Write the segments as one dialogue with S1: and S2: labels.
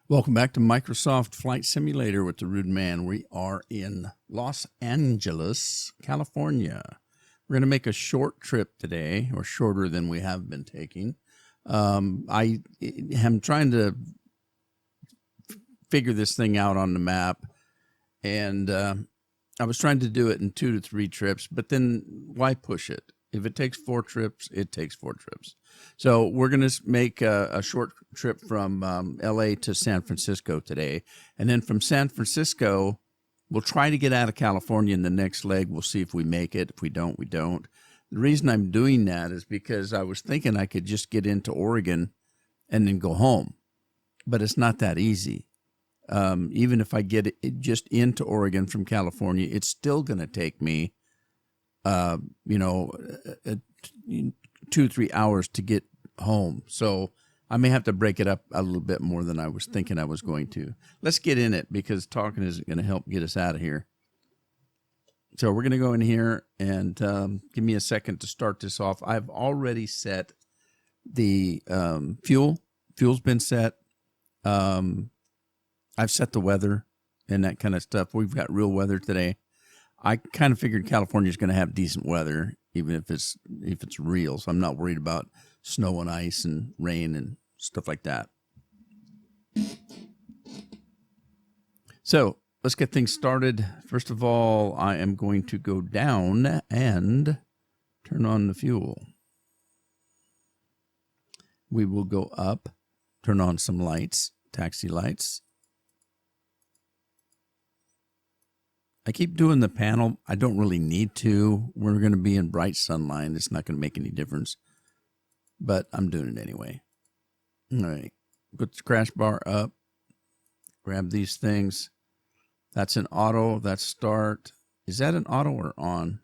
S1: Welcome back to Microsoft Flight Simulator with the Rude Man. We are in Los Angeles, California. We're going to make a short trip today, or shorter than we have been taking. I am trying to figure this thing out on the map, and I was trying to do it in 2 to 3 trips, but then why push it? If it takes 4 trips, it takes 4 trips. So we're going to make a short trip from LA to San Francisco today. And then from San Francisco, we'll try to get out of California in the next leg. We'll see if we make it. If we don't, we don't. The reason I'm doing that is because I was thinking I could just get into Oregon and then go home. But it's not that easy. Even if I get it just into Oregon from California, it's still going to take me 2-3 hours to get home. So I may have to break it up a little bit more than I was thinking I was going to. Let's get in it because talking isn't going to help get us out of here. So we're going to go in here and give me a second to start this off. I've already set the fuel. Fuel's been set. I've set the weather and that kind of stuff. We've got real weather today. I kind of figured California's going to have decent weather, even if it's real. So I'm not worried about snow and ice and rain and stuff like that. So let's get things started. First of all, I am going to go down and turn on the fuel. We will go up, turn on some lights, taxi lights. I keep doing the panel. I don't really need to. We're going to be in bright sunlight. It's not going to make any difference, but I'm doing it anyway. All right. Put the crash bar up. Grab these things. That's an auto. That's start. Is that an auto or on?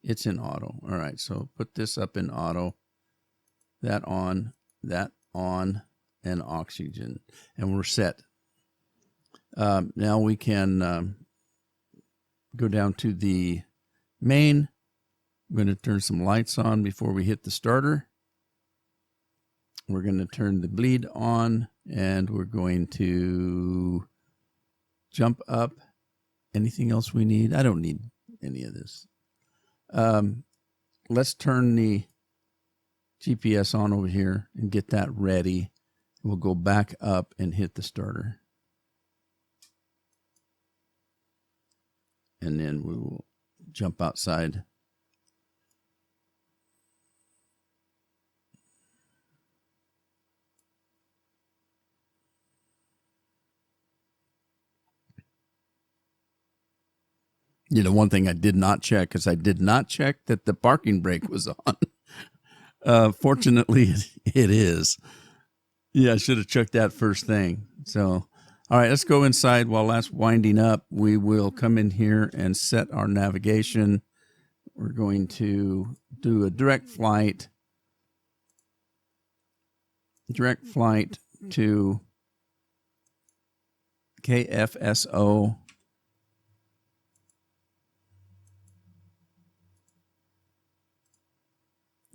S1: It's in auto. All right. So put this up in auto. That on, and oxygen. And we're set. Now we can go down to the main. I'm going to turn some lights on before we hit the starter. We're going to turn the bleed on, and we're going to jump up. Anything else we need? I don't need any of this. Let's turn the GPS on over here and get that ready. We'll go back up and hit the starter. And then we will jump outside. You know, one thing I did not check is I did not check that the parking brake was on. Fortunately, it is. Yeah, I should have checked that first thing. So, all right, let's go inside. While that's winding up, we will come in here and set our navigation. We're going to do a direct flight to KFSO.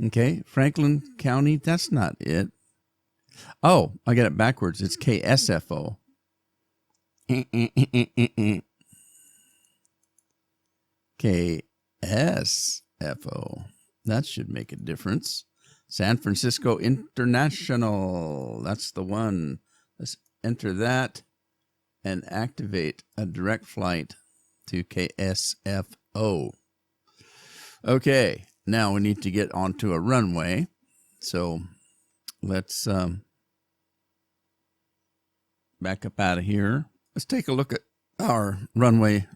S1: Okay, Franklin County, that's not it. Oh, I got it backwards. It's KSFO. KSFO. That should make a difference. San Francisco International. That's the one. Let's enter that and activate a direct flight to KSFO. Okay, now we need to get onto a runway. So let's back up out of here. Let's take a look at our runway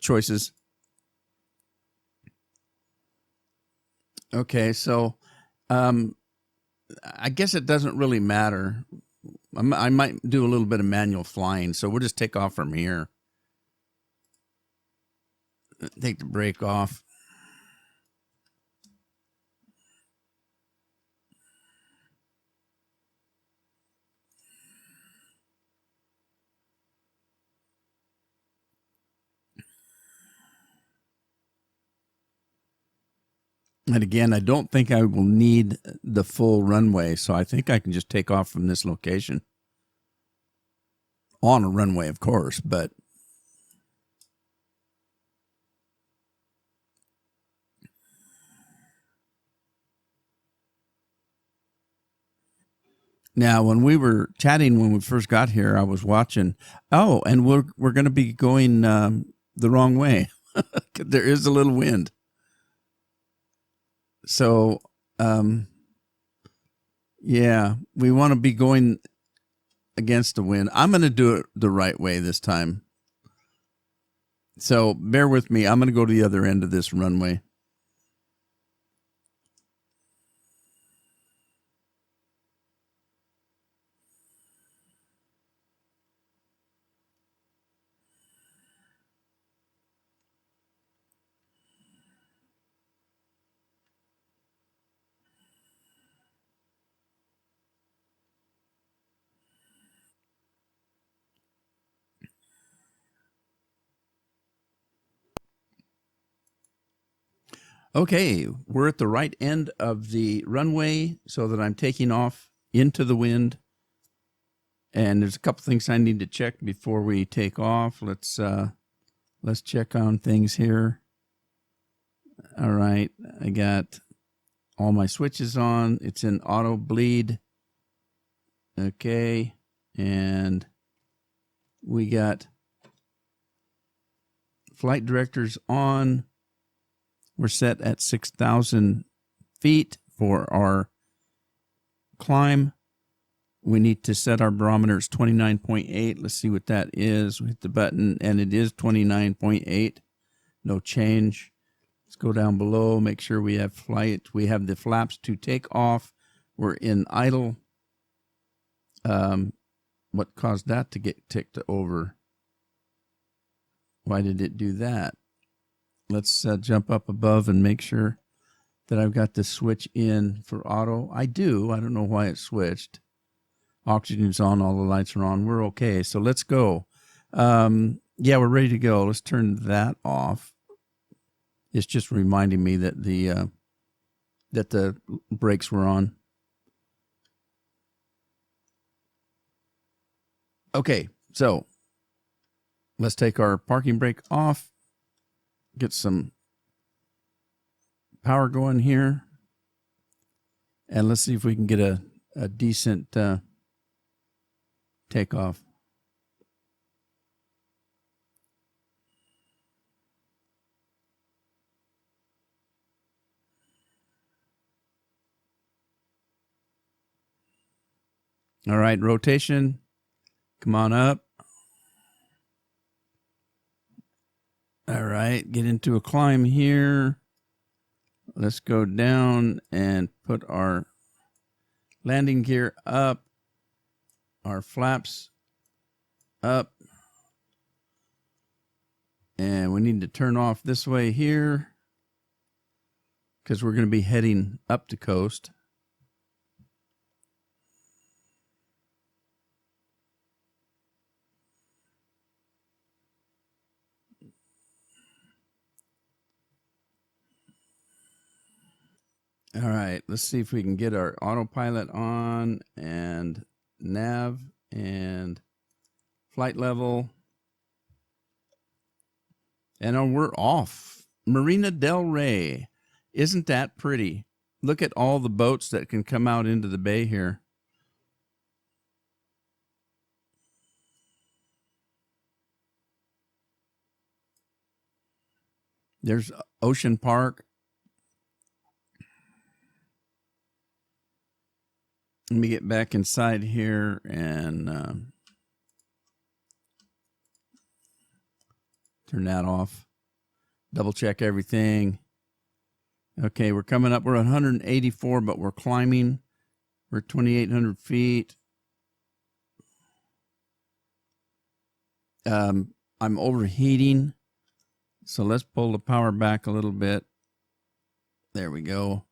S1: choices. Okay, so I guess it doesn't really matter. I might do a little bit of manual flying, so we'll just take off from here. Take the brake off. And again, I don't think I will need the full runway, so I think I can just take off from this location. on a runway, of course, but now when we were chatting when we first got here, I was watching. Oh, and we're going to be going the wrong way. There is a little wind, so yeah, we want to be going against the wind. I'm going to do it the right way this time. So bear with me. I'm going to go to the other end of this runway. Okay, we're at the right end of the runway so that I'm taking off into the wind. And there's a couple things I need to check before we take off. Let's check on things here. All right, I got all my switches on. It's in auto bleed. Okay, and we got flight directors on. We're set at 6,000 feet for our climb. We need to set our barometers 29.8. Let's see what that is. We hit the button, and it is 29.8. No change. Let's go down below, make sure we have flight. We have the flaps to take off. We're in idle. What caused that to get ticked over? Why did it do that? Let's jump up above and make sure that I've got the switch in for auto. I do. I don't know why it switched. Oxygen's on. All the lights are on. We're okay. So let's go. Yeah, we're ready to go. Let's turn that off. It's just reminding me that the brakes were on. Okay, so let's take our parking brake off. Get some power going here. And let's see if we can get a decent takeoff. All right, rotation. Come on up. All right, get into a climb here. Let's go down and put our landing gear up, our flaps up. And we need to turn off this way here because we're going to be heading up the coast. All right, let's see if we can get our autopilot on and nav and flight level. And we're off. Marina del Rey. Isn't that pretty? Look at all the boats that can come out into the bay here. There's Ocean Park. Let me get back inside here and turn that off. Double check everything. Okay, we're coming up. We're at 184, but we're climbing. We're at 2,800 feet. I'm overheating. So let's pull the power back a little bit. There we go.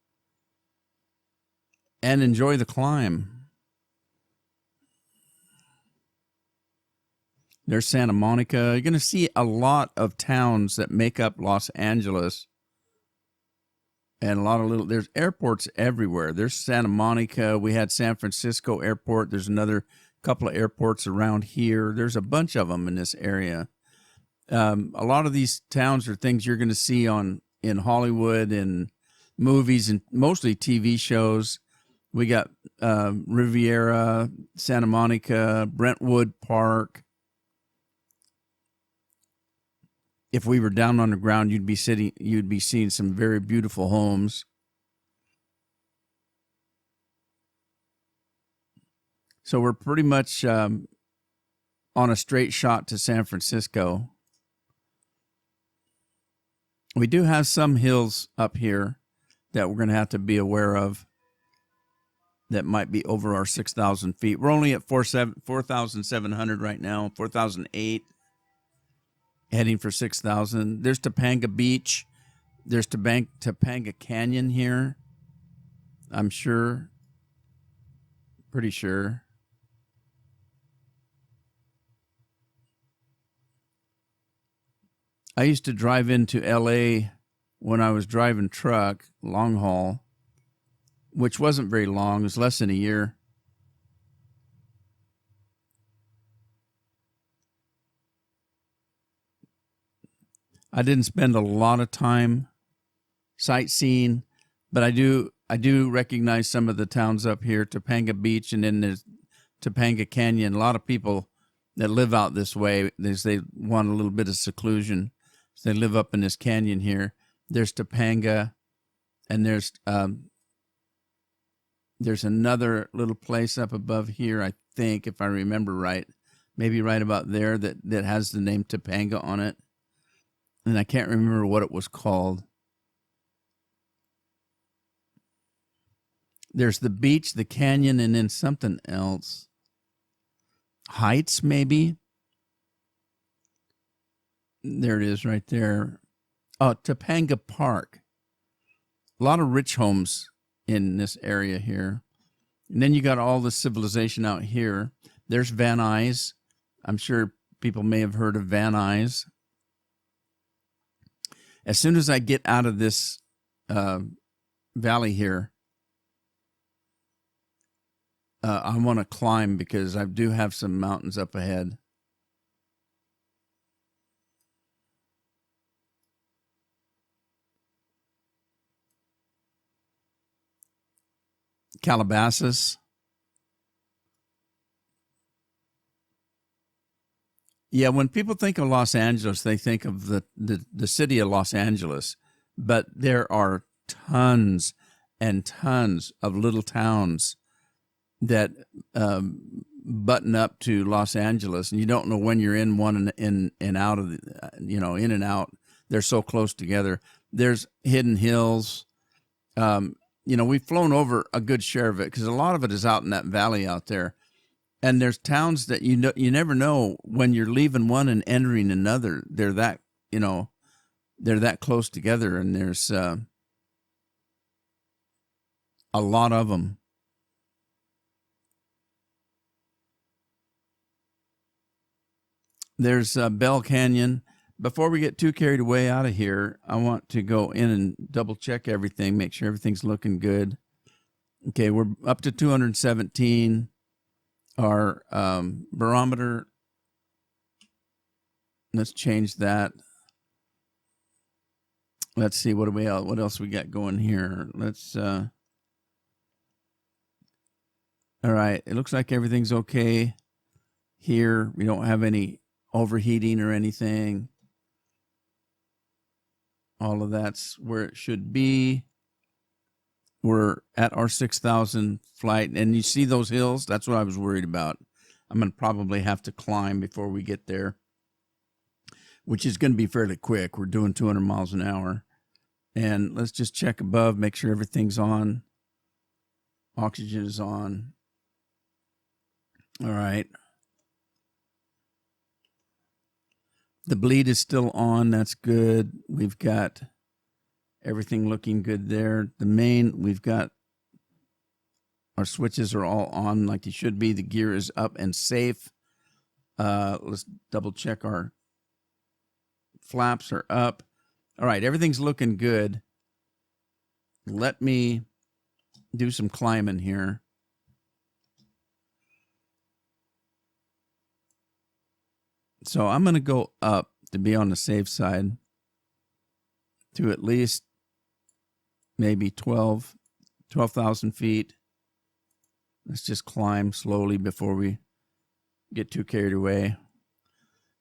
S1: And enjoy the climb. There's Santa Monica. You're going to see a lot of towns that make up Los Angeles. And a lot of there's airports everywhere. There's Santa Monica. We had San Francisco Airport. There's another couple of airports around here. There's a bunch of them in this area. A lot of these towns are things you're going to see in Hollywood and movies and mostly TV shows. We got Riviera, Santa Monica, Brentwood Park. If we were down on the ground, you'd be seeing some very beautiful homes. So we're pretty much on a straight shot to San Francisco. We do have some hills up here that we're going to have to be aware of that might be over our 6,000 feet. We're only at 4,700 right now, 4,008, heading for 6,000. There's Topanga Beach. There's Topanga Canyon here, I'm sure, pretty sure. I used to drive into LA when I was driving truck, long haul, which wasn't very long. It was less than a year. I didn't spend a lot of time sightseeing, but I do recognize some of the towns up here, Topanga Beach, and then there's Topanga Canyon. A lot of people that live out this way, they want a little bit of seclusion. So they live up in this canyon here. There's Topanga, and there's another little place up above here, I think, if I remember right, maybe right about there, that has the name Topanga on it. And I can't remember what it was called. There's the beach, the canyon, and then something else. Heights, maybe? There it is right there. Oh, Topanga Park. A lot of rich homes in this area here. And then you got all the civilization out here. There's Van Nuys. I'm sure people may have heard of Van Nuys. As soon as I get out of this valley here, I want to climb because I do have some mountains up ahead. Calabasas. Yeah, when people think of Los Angeles, they think of the city of Los Angeles, but there are tons and tons of little towns that button up to Los Angeles, and you don't know when you're in one and out of the, in and out. They're so close together. There's hidden hills. We've flown over a good share of it because a lot of it is out in that valley out there. And there's towns that you never know when you're leaving one and entering another. They're that close together, and there's a lot of them. There's Bell Canyon. Before we get too carried away out of here, I want to go in and double check everything, make sure everything's looking good. Okay, we're up to 217. Our barometer, let's change that. Let's see, what else we got going here? Let's, all right, it looks like everything's okay here. We don't have any overheating or anything. All of that's where it should be. We're at our 6,000 flight, and you see those hills? That's what I was worried about. I'm going to probably have to climb before we get there, which is going to be fairly quick. We're doing 200 miles an hour. And let's just check above, make sure everything's on. Oxygen is on. All right. The bleed is still on. That's good. We've got everything looking good there. The main, we've got our switches are all on like they should be. The gear is up and safe. Let's double check our flaps are up. All right, everything's looking good. Let me do some climbing here. So I'm going to go up to be on the safe side to at least maybe 12,000 feet. Let's just climb slowly before we get too carried away.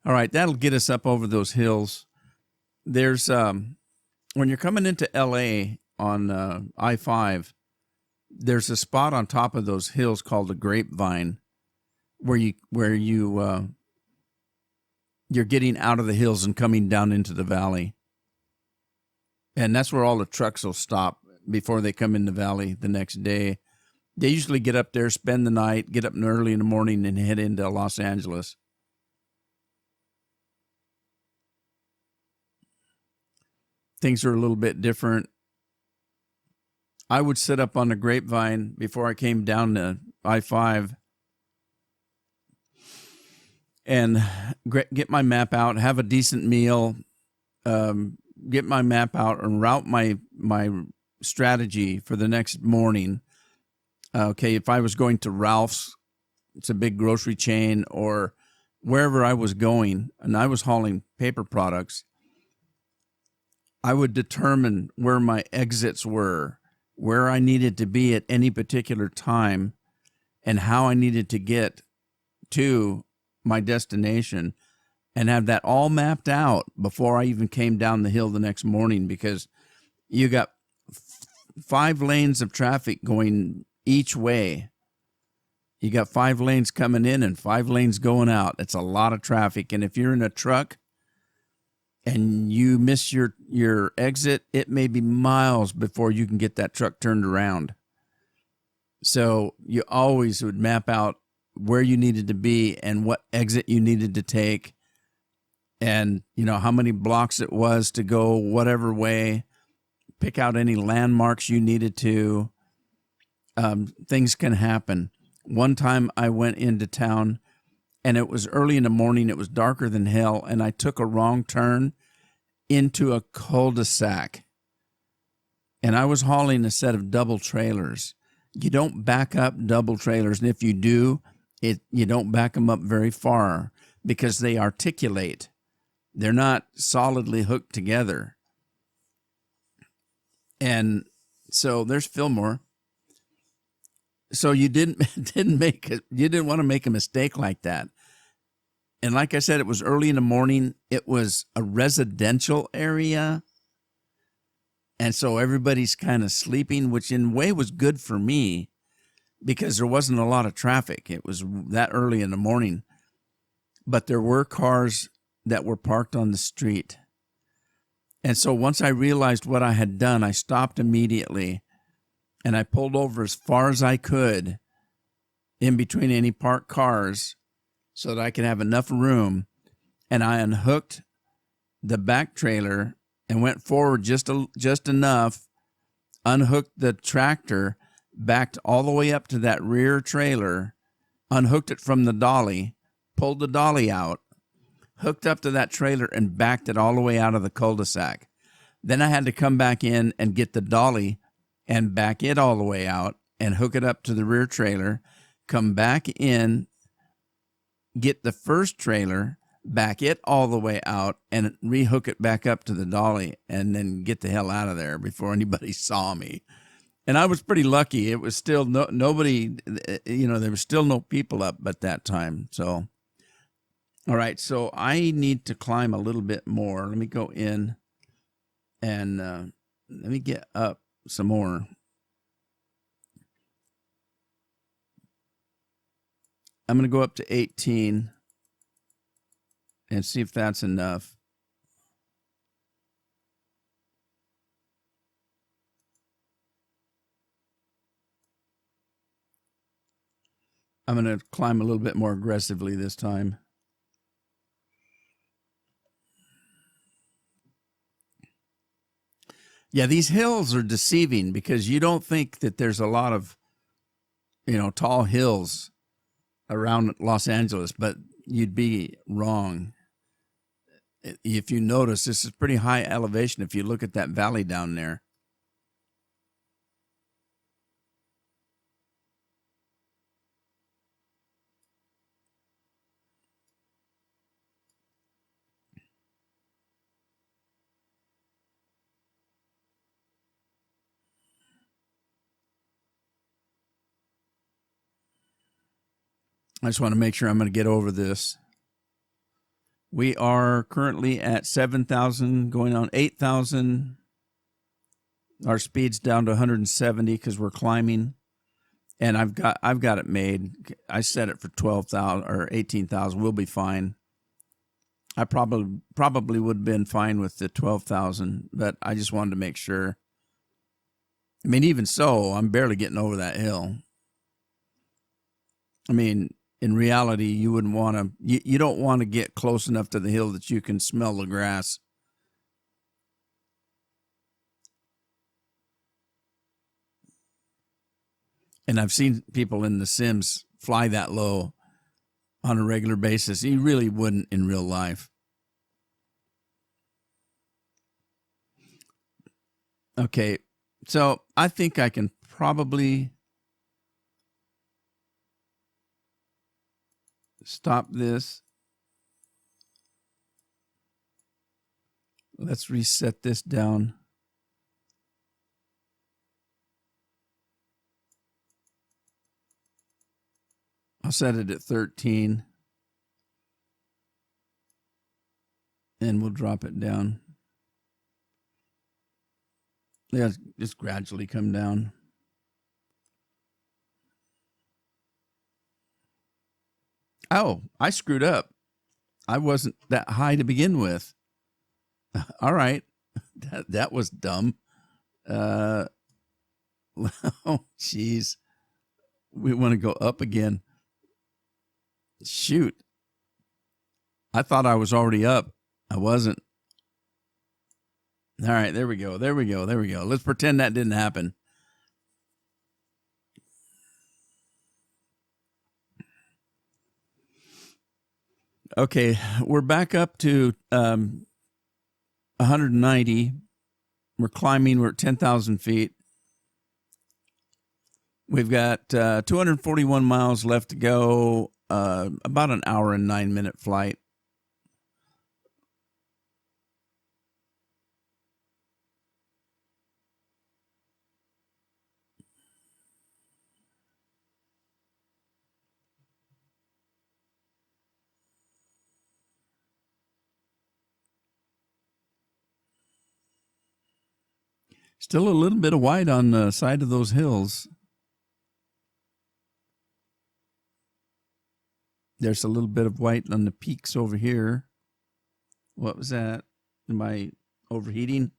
S1: All right, that'll get us up over those hills. There's when you're coming into LA on I-5, there's a spot on top of those hills called the Grapevine, where you're getting out of the hills and coming down into the valley. And that's where all the trucks will stop before they come in the valley the next day. They usually get up there, spend the night, get up early in the morning, and head into Los Angeles. Things are a little bit different. I would sit up on the Grapevine before I came down to I-5 and get my map out, have a decent meal, get my map out, and route my strategy for the next morning. Okay, if I was going to Ralph's, it's a big grocery chain, or wherever I was going, and I was hauling paper products, I would determine where my exits were, where I needed to be at any particular time, and how I needed to get to my destination, and have that all mapped out before I even came down the hill the next morning, because you got 5 lanes of traffic going each way. You got 5 lanes coming in and 5 lanes going out. It's a lot of traffic. And if you're in a truck and you miss your exit, it may be miles before you can get that truck turned around. So you always would map out where you needed to be and what exit you needed to take, and how many blocks it was to go whatever way. Pick out any landmarks you needed to. Things can happen. One time I went into town and it was early in the morning. It was darker than hell, and I took a wrong turn into a cul-de-sac. And I was hauling a set of double trailers. You don't back up double trailers, and if you do, you don't back them up very far because they articulate. They're not solidly hooked together. And so there's Fillmore. So you didn't want to make a mistake like that. And like I said, it was early in the morning. It was a residential area. And so everybody's kind of sleeping, which in a way was good for me because there wasn't a lot of traffic. It was that early in the morning. But there were cars that were parked on the street. And so once I realized what I had done, I stopped immediately and I pulled over as far as I could in between any parked cars so that I could have enough room. And I unhooked the back trailer and went forward just enough, unhooked the tractor, backed all the way up to that rear trailer, unhooked it from the dolly, pulled the dolly out, hooked up to that trailer, and backed it all the way out of the cul-de-sac. Then I had to come back in and get the dolly and back it all the way out and hook it up to the rear trailer, come back in, get the first trailer, back it all the way out, and rehook it back up to the dolly, and then get the hell out of there before anybody saw me. And I was pretty lucky. It was still nobody, there was still no people up at that time. So, all right, so I need to climb a little bit more. Let me go in and let me get up some more. I'm going to go up to 18 and see if that's enough. I'm going to climb a little bit more aggressively this time. Yeah, these hills are deceiving because you don't think that there's a lot of, tall hills around Los Angeles, but you'd be wrong. If you notice, this is pretty high elevation if you look at that valley down there. I just want to make sure I'm going to get over this. We are currently at 7,000, going on 8,000. Our speed's down to 170 because we're climbing, and I've got it made. I set it for 12,000 or 18,000. We'll be fine. I probably would have been fine with the 12,000, but I just wanted to make sure. I mean, even so, I'm barely getting over that hill. I mean, in reality, you wouldn't want to. You don't want to get close enough to the hill that you can smell the grass. And I've seen people in the Sims fly that low on a regular basis. You really wouldn't in real life. Okay, so I think I can probably stop this. Let's reset this down. I'll set it at 13. And we'll drop it down. Yeah, just gradually come down. Oh, I screwed up. I wasn't that high to begin with. All right. That was dumb. Oh, jeez. We want to go up again. Shoot. I thought I was already up. I wasn't. All right, there we go. There we go. There we go. Let's pretend that didn't happen. Okay, we're back up to 190. We're climbing. We're at 10,000 feet. We've got 241 miles left to go, about an hour and 9-minute flight. Still a little bit of white on the side of those hills. There's a little bit of white on the peaks over here. What was that? Am I overheating?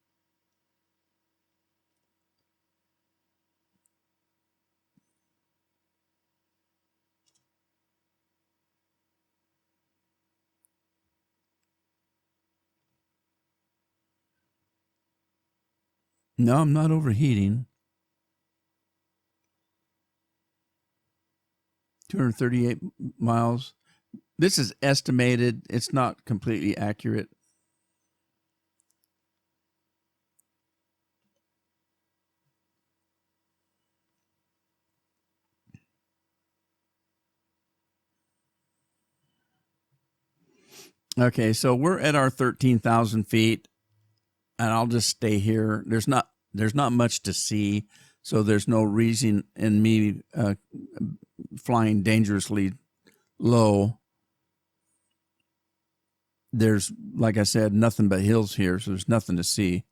S1: No, I'm not overheating. 238 miles. This is estimated. It's not completely accurate. Okay, so we're at our 13,000 feet, and I'll just stay here. There's not much to see, so there's no reason in me flying dangerously low. There's, like I said, nothing but hills here, so there's nothing to see.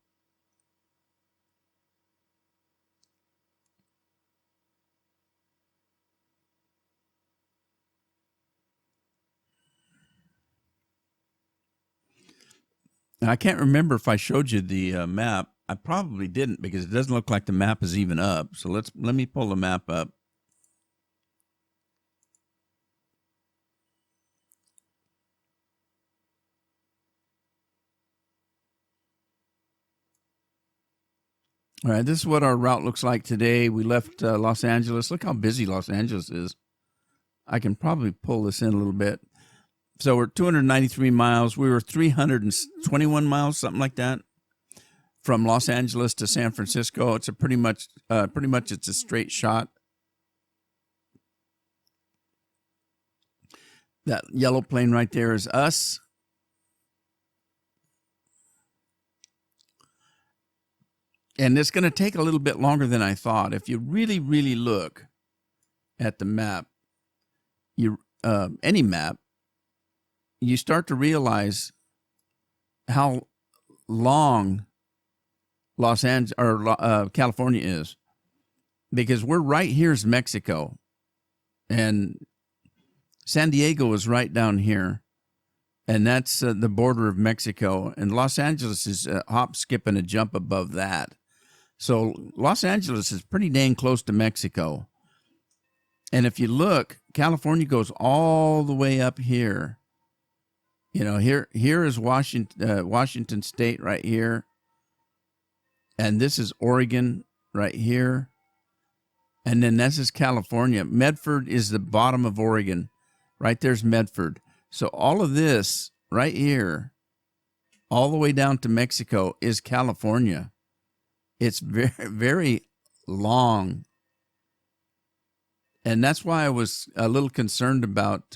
S1: And I can't remember if I showed you the map. I probably didn't because it doesn't look like the map is even up. So let me pull the map up. All right, this is what our route looks like today. We left Los Angeles. Look how busy Los Angeles is. I can probably pull this in a little bit. So we're 293 miles. We were 321 miles, something like that, from Los Angeles to San Francisco. It's a pretty much it's a straight shot. That yellow plane right there is us. And it's going to take a little bit longer than I thought. If you really, really look at the map, you any map, you start to realize how long Los Angeles or California is, because we're right here is Mexico, and San Diego is right down here, and that's the border of Mexico, and Los Angeles is a hop, skip, and a jump above that. So Los Angeles is pretty dang close to Mexico. And if you look, California goes all the way up here. You know, here is Washington State right here. And this is Oregon right here. And then this is California. Medford is the bottom of Oregon. Right there's Medford. So all of this right here, all the way down to Mexico, is California. It's very, very long. And that's why I was a little concerned about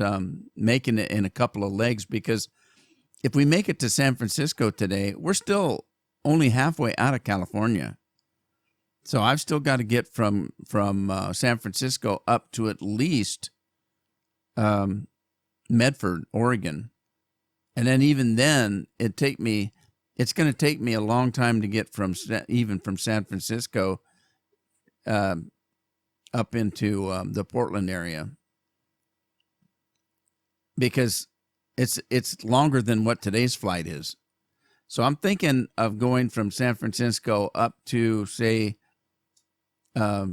S1: making it in a couple of legs, because if we make it to San Francisco today, we're still only halfway out of California. So I've still got to get from San Francisco up to at least Medford, Oregon. And then even then, it's going to take me a long time to get from San Francisco up into the Portland area, because it's longer than what today's flight is. So I'm thinking of going from San Francisco up to, say, I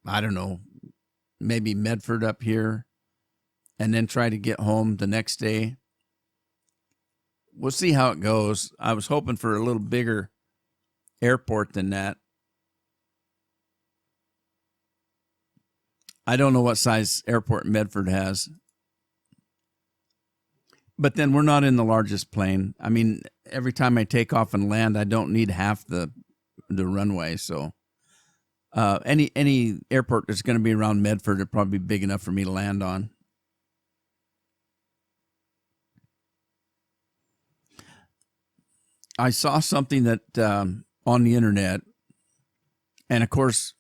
S1: don't know, maybe Medford up here, and then try to get home the next day. We'll see how it goes. I was hoping for a little bigger airport than that. I don't know what size airport Medford has. But then we're not in the largest plane. I mean, every time I take off and land, I don't need half the runway. So any airport that's going to be around Medford would probably be big enough for me to land on. I saw something that on the internet, and of course,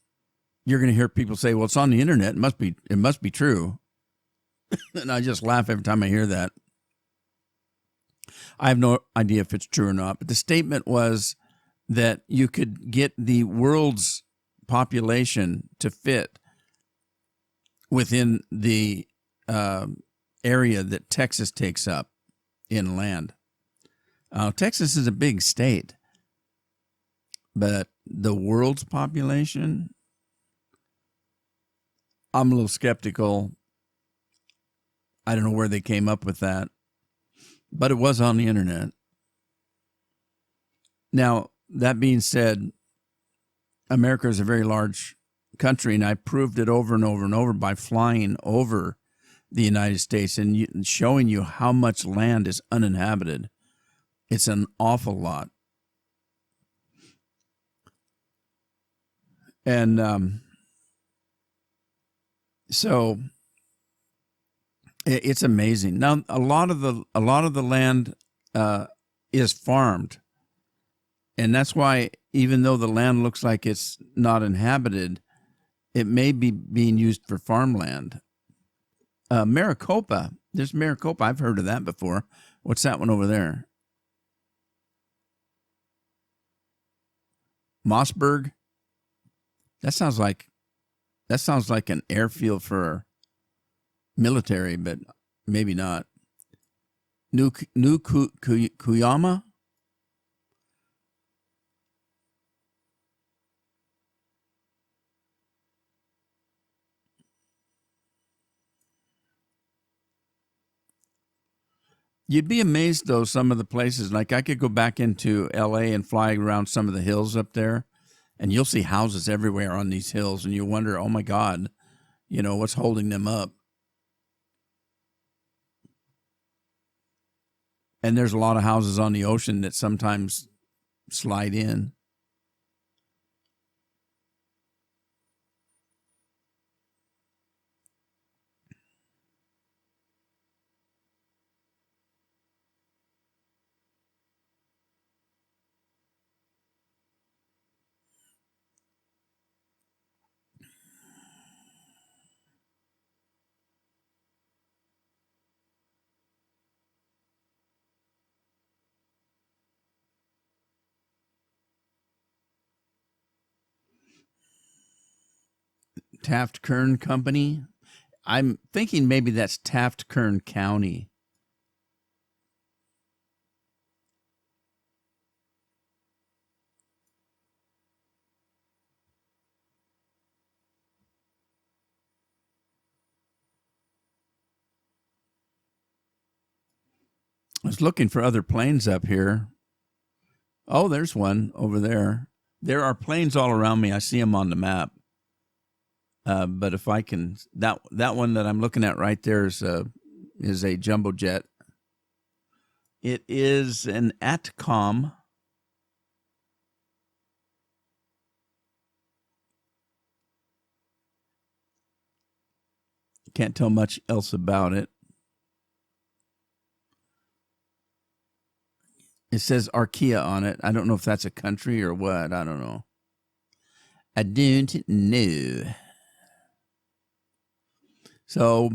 S1: you're going to hear people say, "Well, it's on the internet. It must be true." And I just laugh every time I hear that. I have no idea if it's true or not, but the statement was that you could get the world's population to fit within the area that Texas takes up in land. Texas is a big state, but the world's population, I'm a little skeptical. I don't know where they came up with that, but it was on the internet. Now, that being said, America is a very large country, and I proved it over and over and over by flying over the United States and showing you how much land is uninhabited. It's an awful lot. And so it's amazing. Now, a lot of the land is farmed, and that's why, even though the land looks like it's not inhabited, it may be being used for farmland. Maricopa, there's Maricopa. I've heard of that before. What's that one over there? Mossberg. That sounds like an airfield for military, but maybe not. New Cuyama. You'd be amazed, though, some of the places. Like, I could go back into L.A. and fly around some of the hills up there, and you'll see houses everywhere on these hills, and you wonder, oh, my God, what's holding them up? And there's a lot of houses on the ocean that sometimes slide in. Taft Kern Company. I'm thinking maybe that's Taft Kern County. I was looking for other planes up here. Oh, there's one over there. There are planes all around me. I see them on the map. But if I can, that one that I'm looking at right there is a jumbo jet. It is an Atcom. Can't tell much else about it. It says Archaea on it. I don't know if that's a country or what. I don't know. I don't know. So,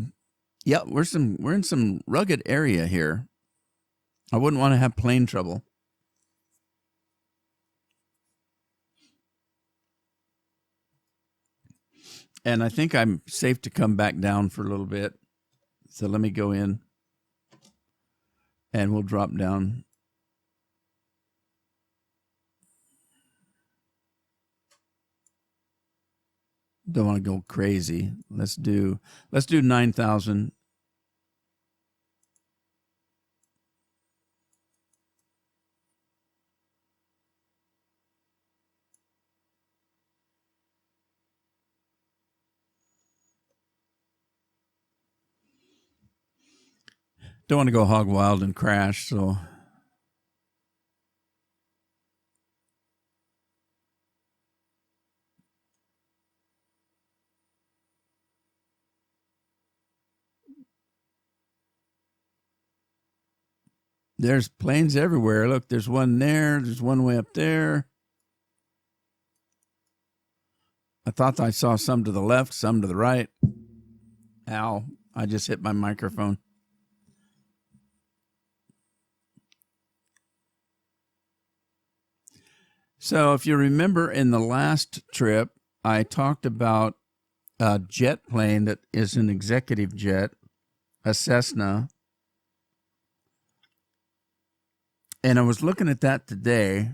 S1: yeah, we're in some rugged area here. I wouldn't want to have plane trouble. And I think I'm safe to come back down for a little bit. So let me go in and we'll drop down. Don't want to go crazy. Let's do 9,000. Don't want to go hog wild and crash, so there's planes everywhere. Look, there's one there. There's one way up there. I thought I saw some to the left, some to the right. Ow, I just hit my microphone. So if you remember in the last trip, I talked about a jet plane that is an executive jet, a Cessna. And I was looking at that today.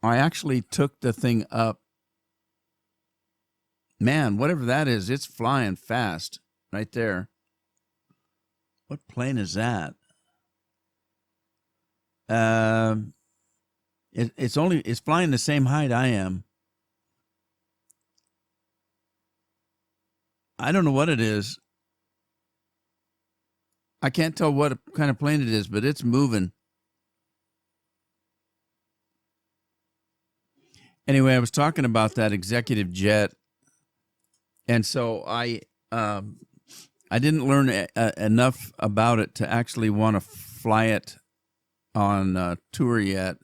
S1: I actually took the thing up. Man, whatever that is, it's flying fast right there. What plane is that? It's flying the same height I am. I don't know what it is. I can't tell what kind of plane it is, but it's moving. Anyway, I was talking about that executive jet, and so I didn't learn enough about it to actually want to fly it on tour yet,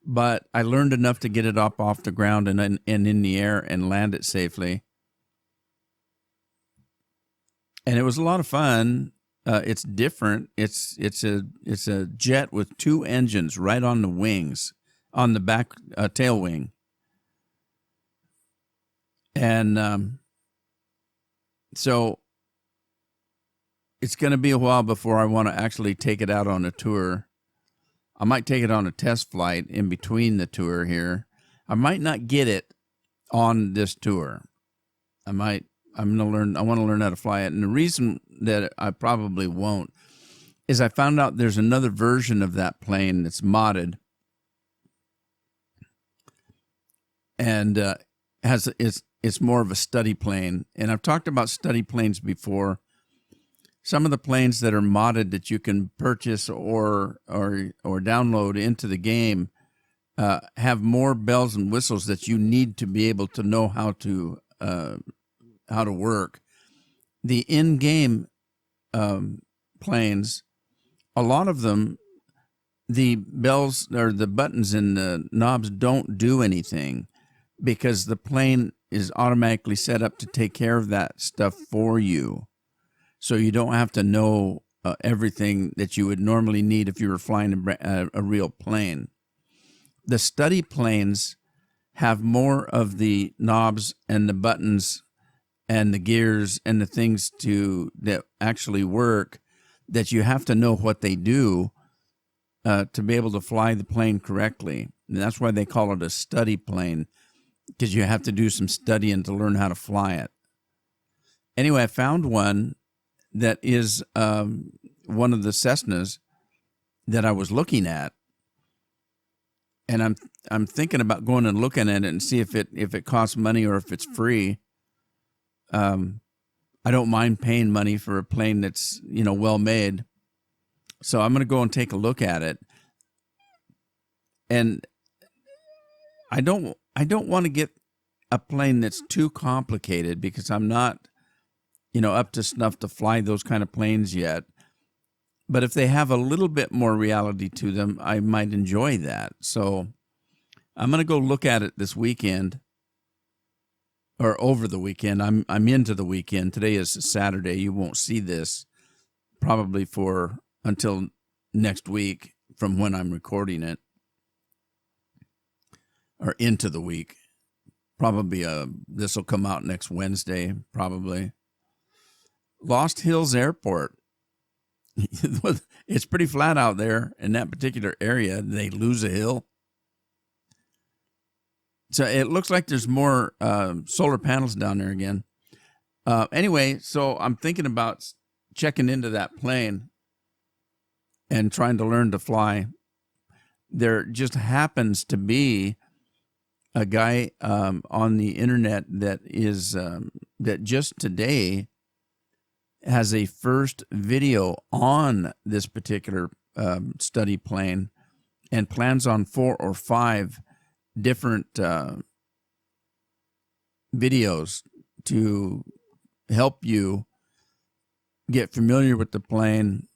S1: but I learned enough to get it up off the ground and in the air and land it safely. And it was a lot of fun. It's different. It's a jet with two engines right on the wings, on the back tail wing. And so it's going to be a while before I want to actually take it out on a tour. I might take it on a test flight in between the tour here. I might not get it on this tour. I want to learn how to fly it. And the reason that I probably won't is I found out there's another version of that plane that's modded. And it's more of a study plane. And I've talked about study planes before. Some of the planes that are modded that you can purchase or download into the game have more bells and whistles that you need to be able to know how to work. The in-game planes, a lot of them, the bells or the buttons and the knobs don't do anything because the plane is automatically set up to take care of that stuff for you. So you don't have to know everything that you would normally need if you were flying a real plane. The study planes have more of the knobs and the buttons and the gears and the things that actually work, that you have to know what they do to be able to fly the plane correctly. And that's why they call it a study plane, because you have to do some studying to learn how to fly it. Anyway, I found one that is one of the Cessnas that I was looking at, and I'm thinking about going and looking at it and see if it costs money or if it's free. I don't mind paying money for a plane that's, well made. So I'm going to go and take a look at it. And I don't want to get a plane that's too complicated, because I'm not, up to snuff to fly those kind of planes yet. But if they have a little bit more reality to them, I might enjoy that. So I'm going to go look at it this weekend, or over the weekend. I'm into the weekend. Today is Saturday. You won't see this probably until next week from when I'm recording it, or into the week. Probably this will come out next Wednesday, probably. Lost Hills Airport. It's pretty flat out there in that particular area. They lose a hill. So it looks like there's more solar panels down there again. Anyway, so I'm thinking about checking into that plane and trying to learn to fly. There just happens to be a guy on the internet that just today has a first video on this particular study plane, and plans on 4 or 5 different videos to help you get familiar with the plane,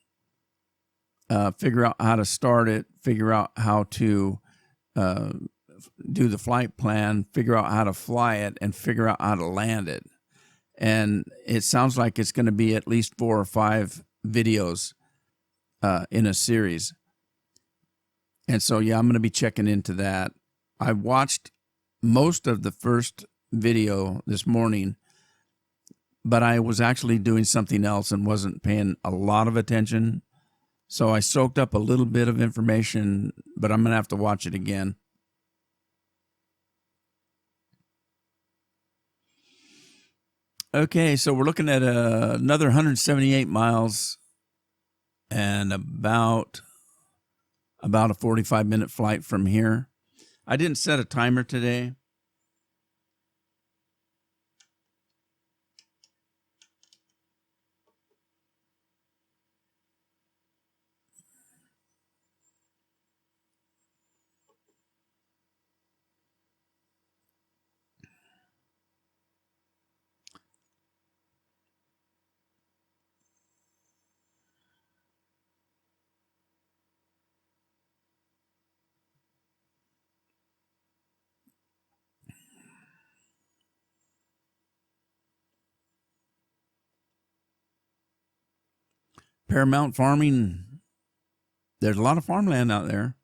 S1: figure out how to start it, figure out how to do the flight plan, figure out how to fly it, and figure out how to land it. And it sounds like it's going to be at least 4 or 5 videos in a series. And so, yeah, I'm going to be checking into that. I watched most of the first video this morning, but I was actually doing something else and wasn't paying a lot of attention. So I soaked up a little bit of information, but I'm going to have to watch it again. Okay, so we're looking at another 178 miles and about a 45-minute flight from here. I didn't set a timer today. Paramount Farming. There's a lot of farmland out there.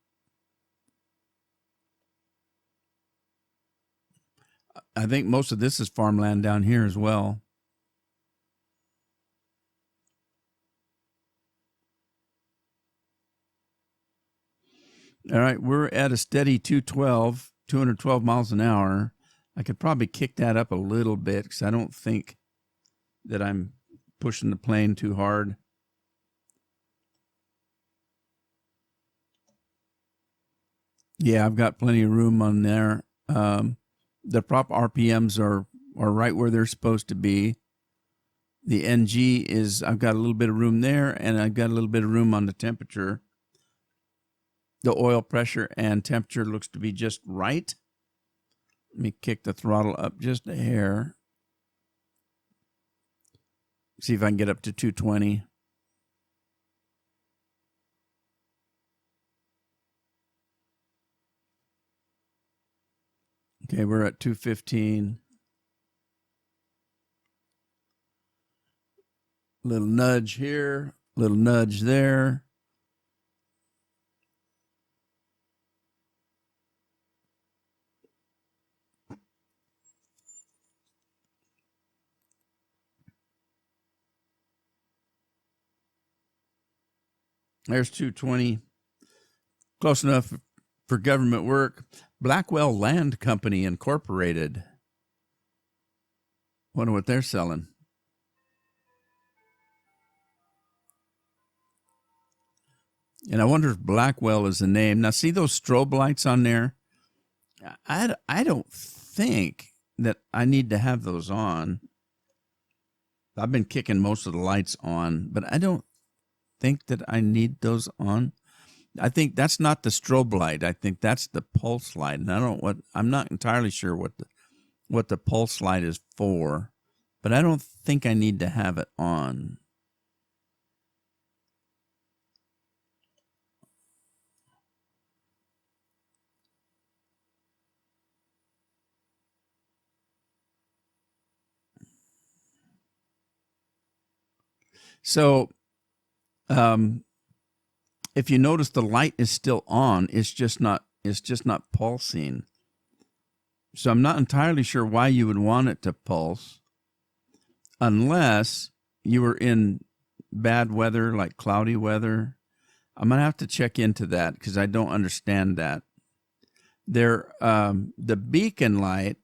S1: I think most of this is farmland down here as well. All right, we're at a steady 212 miles an hour. I could probably kick that up a little bit, because I don't think that I'm pushing the plane too hard. Yeah, I've got plenty of room on there. The prop RPMs are right where they're supposed to be. The NG is, I've got a little bit of room there, and I've got a little bit of room on the temperature. The oil pressure and temperature looks to be just right. Let me kick the throttle up just a hair. See if I can get up to 220. Okay, we're at 215. Little nudge here, little nudge there. There's 220. Close enough for government work. Blackwell Land Company Incorporated. Wonder what they're selling. And I wonder if Blackwell is the name. Now, see those strobe lights on there? I don't think that I need to have those on. I've been kicking most of the lights on, but I don't think that I need those on. I think that's not the strobe light. I think that's the pulse light. And I'm not entirely sure what the pulse light is for, but I don't think I need to have it on. So, if you notice, the light is still on. It's just not pulsing. So I'm not entirely sure why you would want it to pulse, unless you were in bad weather, like cloudy weather. I'm gonna have to check into that because I don't understand that. The beacon light.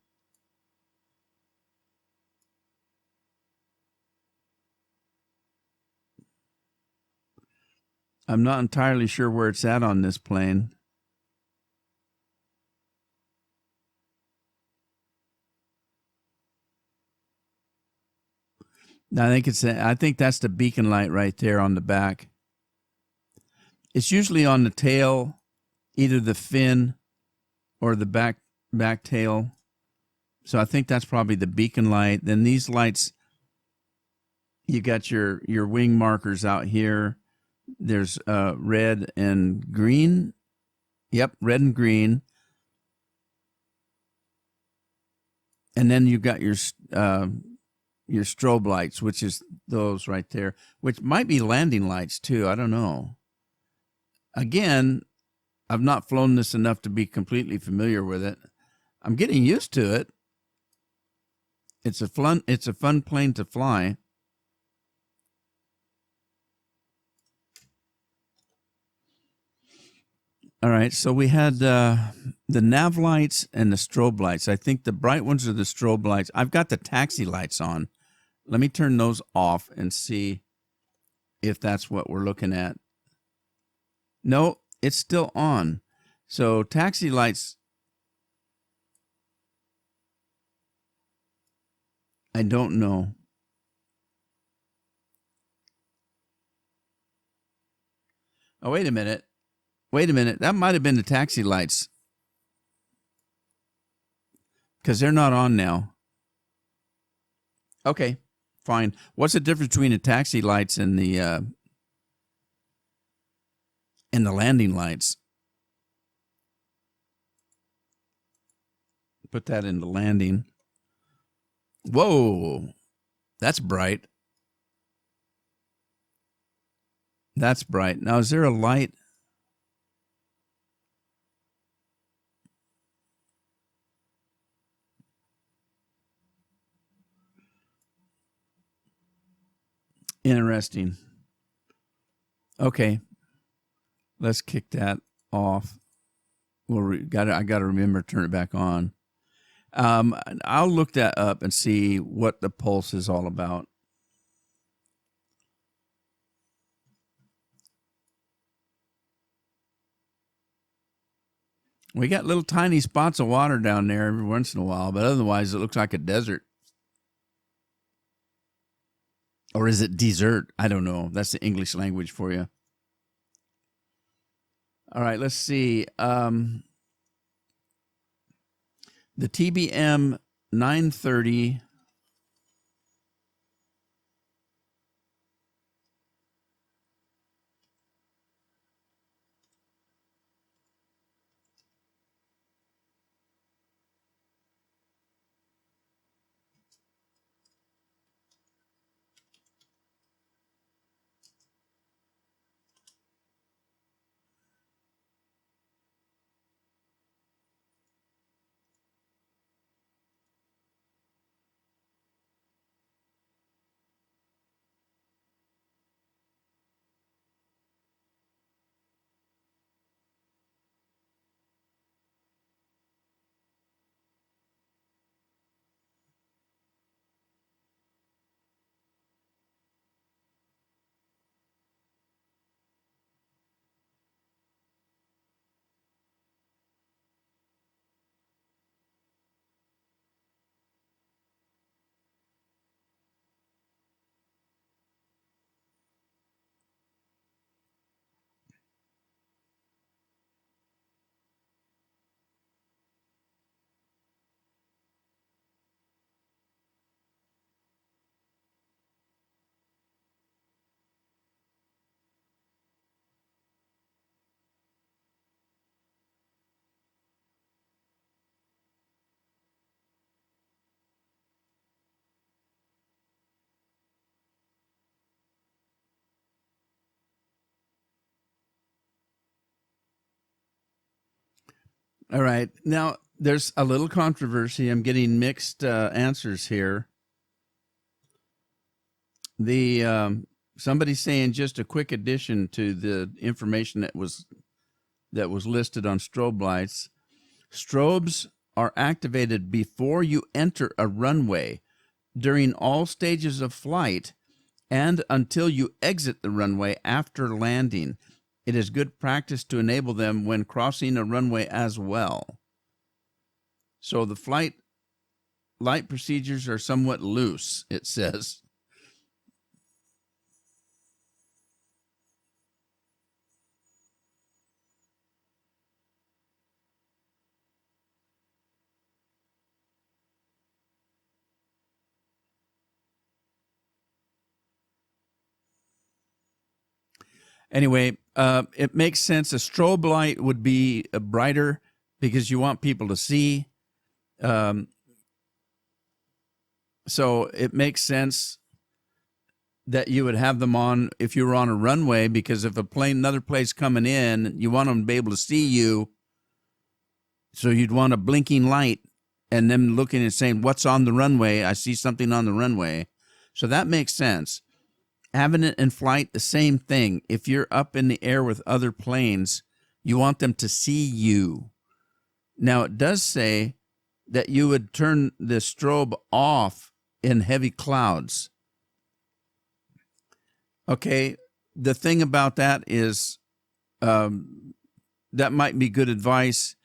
S1: I'm not entirely sure where it's at on this plane. I think that's the beacon light right there on the back. It's usually on the tail, either the fin or the back tail. So I think that's probably the beacon light. Then these lights, you got your wing markers out here. There's red and green. Yep, red and green. And then you got your strobe lights, which is those right there, which might be landing lights too. I don't know. Again, I've not flown this enough to be completely familiar with it. I'm getting used to it. It's a fun plane to fly. All right, so we had the nav lights and the strobe lights. I think the bright ones are the strobe lights. I've got the taxi lights on. Let me turn those off and see if that's what we're looking at. No, it's still on. So taxi lights, I don't know. Oh, wait a minute. That might have been the taxi lights, because they're not on now. Okay, fine. What's the difference between the taxi lights and the landing lights? Put that into landing. Whoa, that's bright. That's bright. Now, is there a light? Interesting. Okay, let's kick that off. I got to remember to turn it back on. I'll look that up and see what the pulse is all about. We got little tiny spots of water down there every once in a while, but otherwise it looks like a desert. Or is it desert? I don't know. That's the English language for you. All right, let's see. The TBM 930. All right. Now, there's a little controversy. I'm getting mixed answers here. The somebody saying just a quick addition to the information that was listed on strobe lights. Strobes are activated before you enter a runway, during all stages of flight, and until you exit the runway after landing. It is good practice to enable them when crossing a runway as well. So the flight light procedures are somewhat loose, it says. Anyway, it makes sense. A strobe light would be brighter because you want people to see. So it makes sense that you would have them on if you were on a runway, because if another plane's coming in, you want them to be able to see you. So you'd want a blinking light and them looking and saying, what's on the runway? I see something on the runway. So that makes sense. Having it in flight, the same thing. If you're up in the air with other planes, you want them to see you. Now, it does say that you would turn the strobe off in heavy clouds. Okay, the thing about that is that might be good advice,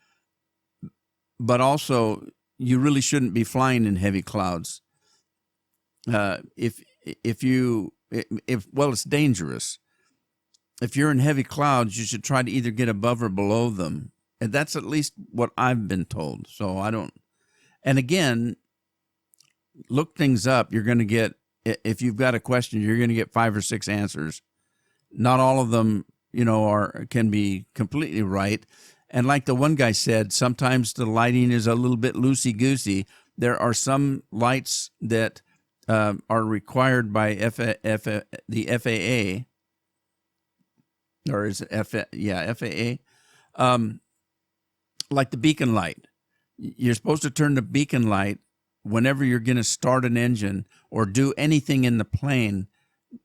S1: but also you really shouldn't be flying in heavy clouds. It's dangerous. If you're in heavy clouds, you should try to either get above or below them. And that's at least what I've been told. So I don't. And again, look things up. You're going to get, if you've got a question, you're going to get 5 or 6 answers. Not all of them, can be completely right. And like the one guy said, sometimes the lighting is a little bit loosey-goosey. There are some lights that are required by the FAA, or is it FAA? Like the beacon light. You're supposed to turn the beacon light whenever you're going to start an engine or do anything in the plane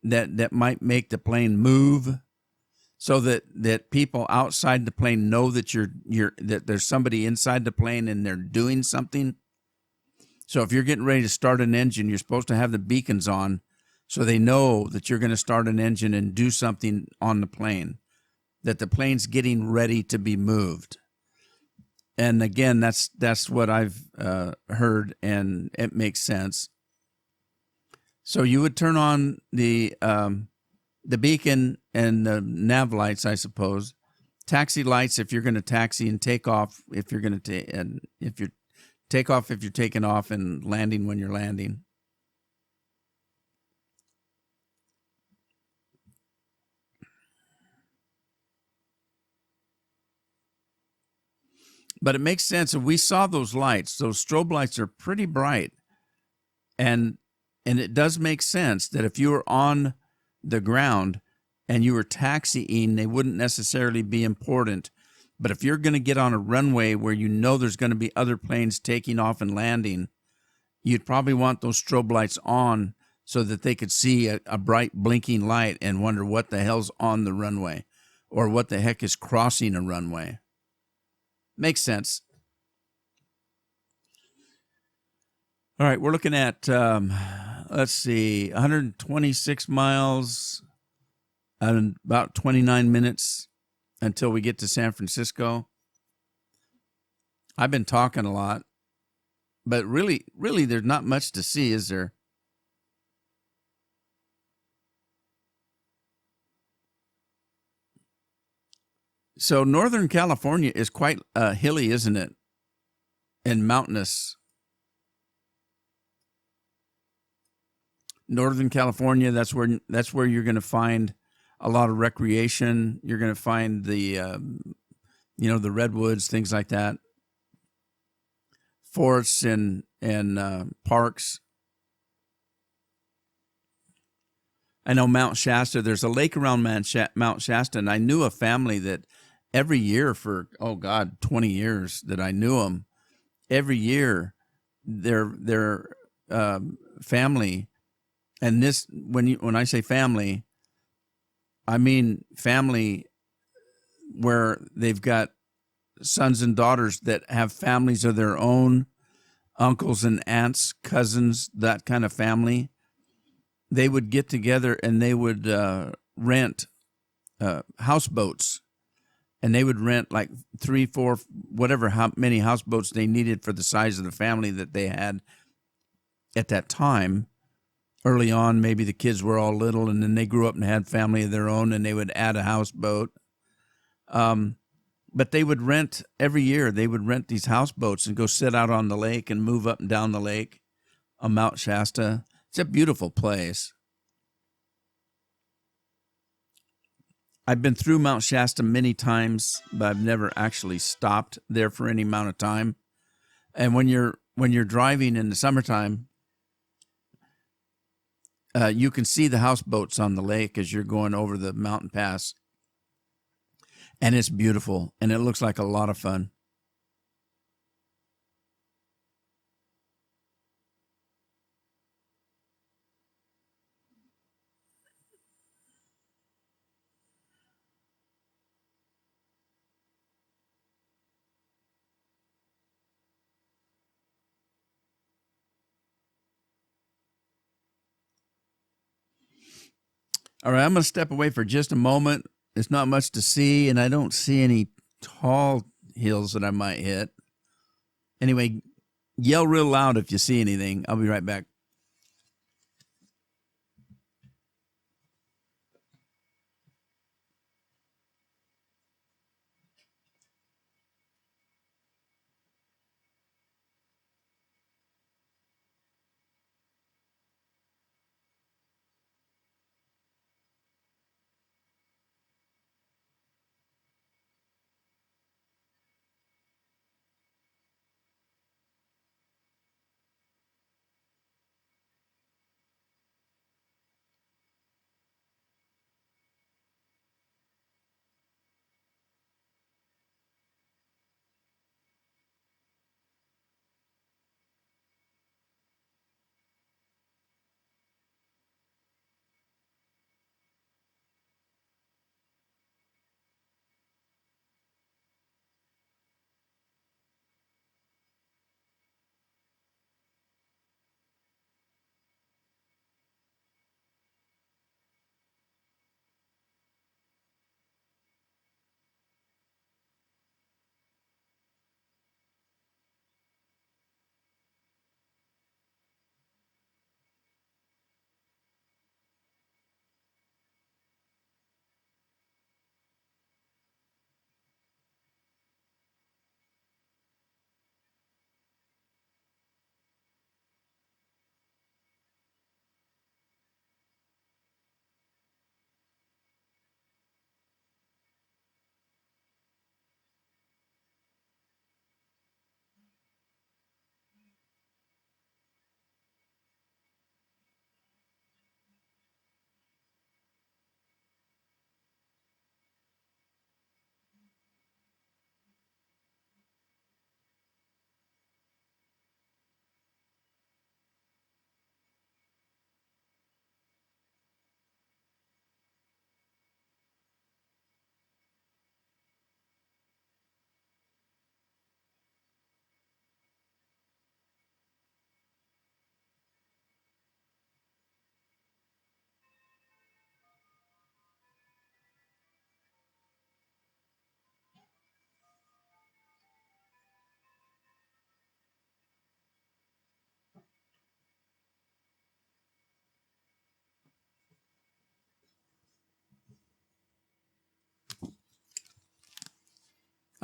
S1: that might make the plane move, so that people outside the plane know that that there's somebody inside the plane and they're doing something. So if you're getting ready to start an engine, you're supposed to have the beacons on so they know that you're going to start an engine and do something on the plane, that the plane's getting ready to be moved. And again, that's what I've heard, and it makes sense. So you would turn on the beacon and the nav lights, I suppose. Taxi lights if you're going to taxi, and take off if you're going to take off if you're taking off, and landing when you're landing. But it makes sense. If we saw those lights, those strobe lights are pretty bright. And it does make sense that if you were on the ground and you were taxiing, they wouldn't necessarily be important. But if you're going to get on a runway where you know there's going to be other planes taking off and landing, you'd probably want those strobe lights on so that they could see a bright blinking light and wonder what the hell's on the runway or what the heck is crossing a runway. Makes sense. All right, we're looking at, let's see, 126 miles and about 29 minutes until we get to San Francisco. I've been talking a lot, but really, there's not much to see, is there? So Northern California is quite hilly, isn't it? And mountainous. Northern California, that's where you're going to find a lot of recreation. You're going to find the the redwoods, things like that, forests and parks. I know Mount Shasta. There's a lake around Mount Shasta, and I knew a family that every year for, oh God, 20 years that I knew them, every year their family, and this, when I say family, I mean family where they've got sons and daughters that have families of their own, uncles and aunts, cousins, that kind of family. They would get together and they would rent houseboats, and they would rent like 3, 4, whatever, how many houseboats they needed for the size of the family that they had at that time. Early on, maybe the kids were all little, and then they grew up and had family of their own, and they would add a houseboat. But they would rent every year. They would rent these houseboats and go sit out on the lake and move up and down the lake on Mount Shasta. It's a beautiful place. I've been through Mount Shasta many times, but I've never actually stopped there for any amount of time. And when you're driving in the summertime, you can see the houseboats on the lake as you're going over the mountain pass. And it's beautiful, and it looks like a lot of fun. All right, I'm going to step away for just a moment. There's not much to see, and I don't see any tall hills that I might hit. Anyway, yell real loud if you see anything. I'll be right back.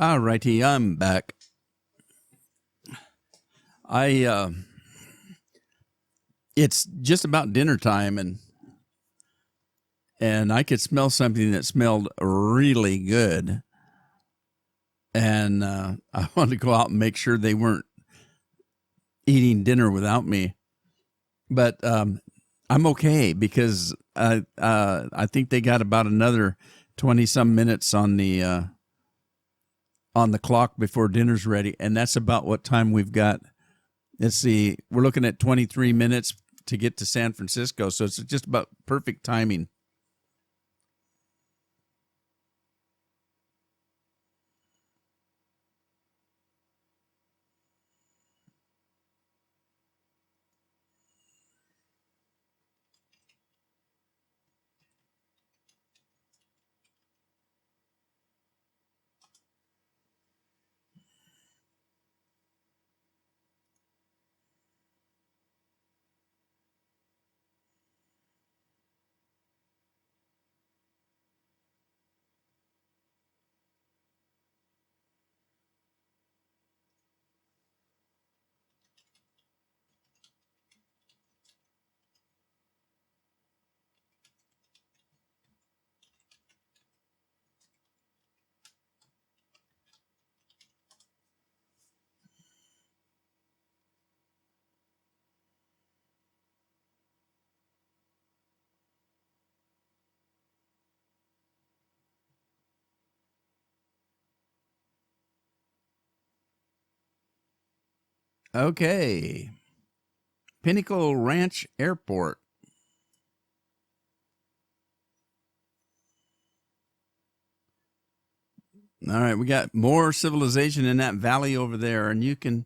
S1: All righty, I'm back. It's just about dinner time, and I could smell something that smelled really good, and I wanted to go out and make sure they weren't eating dinner without me. But I'm okay because I think they got about another 20 some minutes on the on the clock before dinner's ready, and that's about what time we've got. Let's see, we're looking at 23 minutes to get to San Francisco, so it's just about perfect timing. Okay. Pinnacle Ranch Airport. All right, we got more civilization in that valley over there, and you can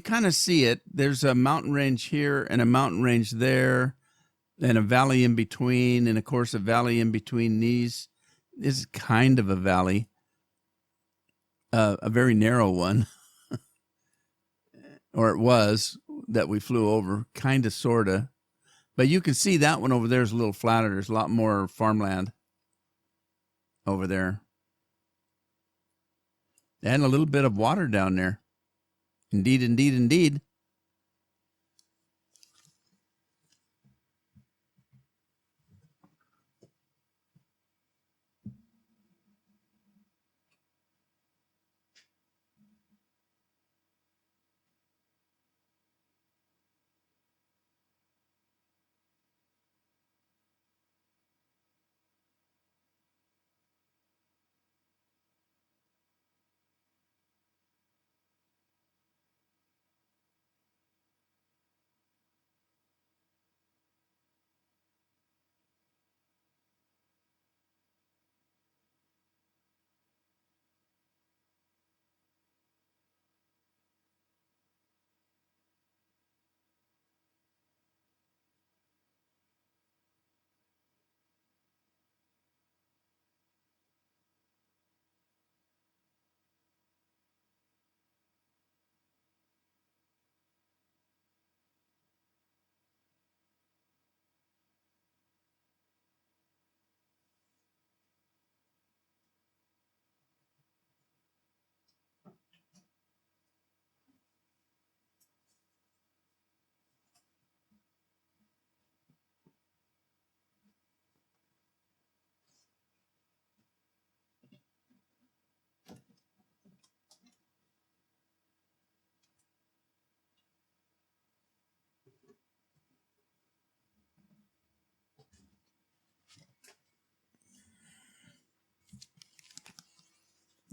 S1: kind of see it. There's a mountain range here and a mountain range there, and a valley in between, and of course a valley in between these is kind of a valley, a very narrow one, or it was that we flew over, kind of, sorta. But you can see that one over there is a little flatter. There's a lot more farmland over there, and a little bit of water down there. Indeed, indeed, indeed.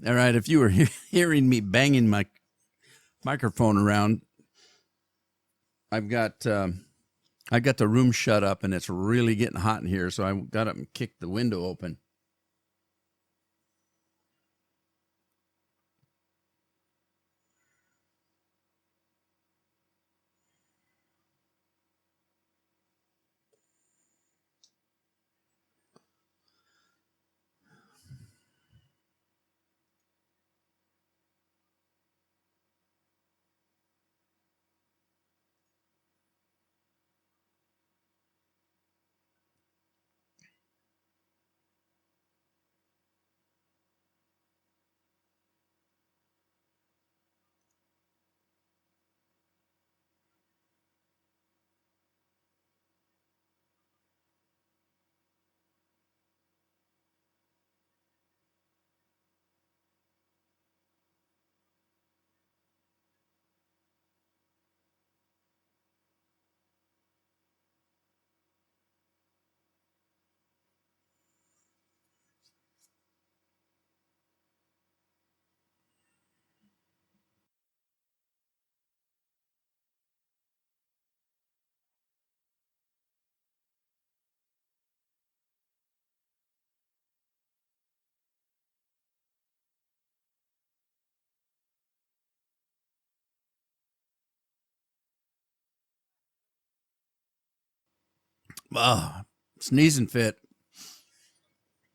S1: All right, if you were hearing me banging my microphone around, I've got I got the room shut up, and it's really getting hot in here, so I got up and kicked the window open. Sneezing fit.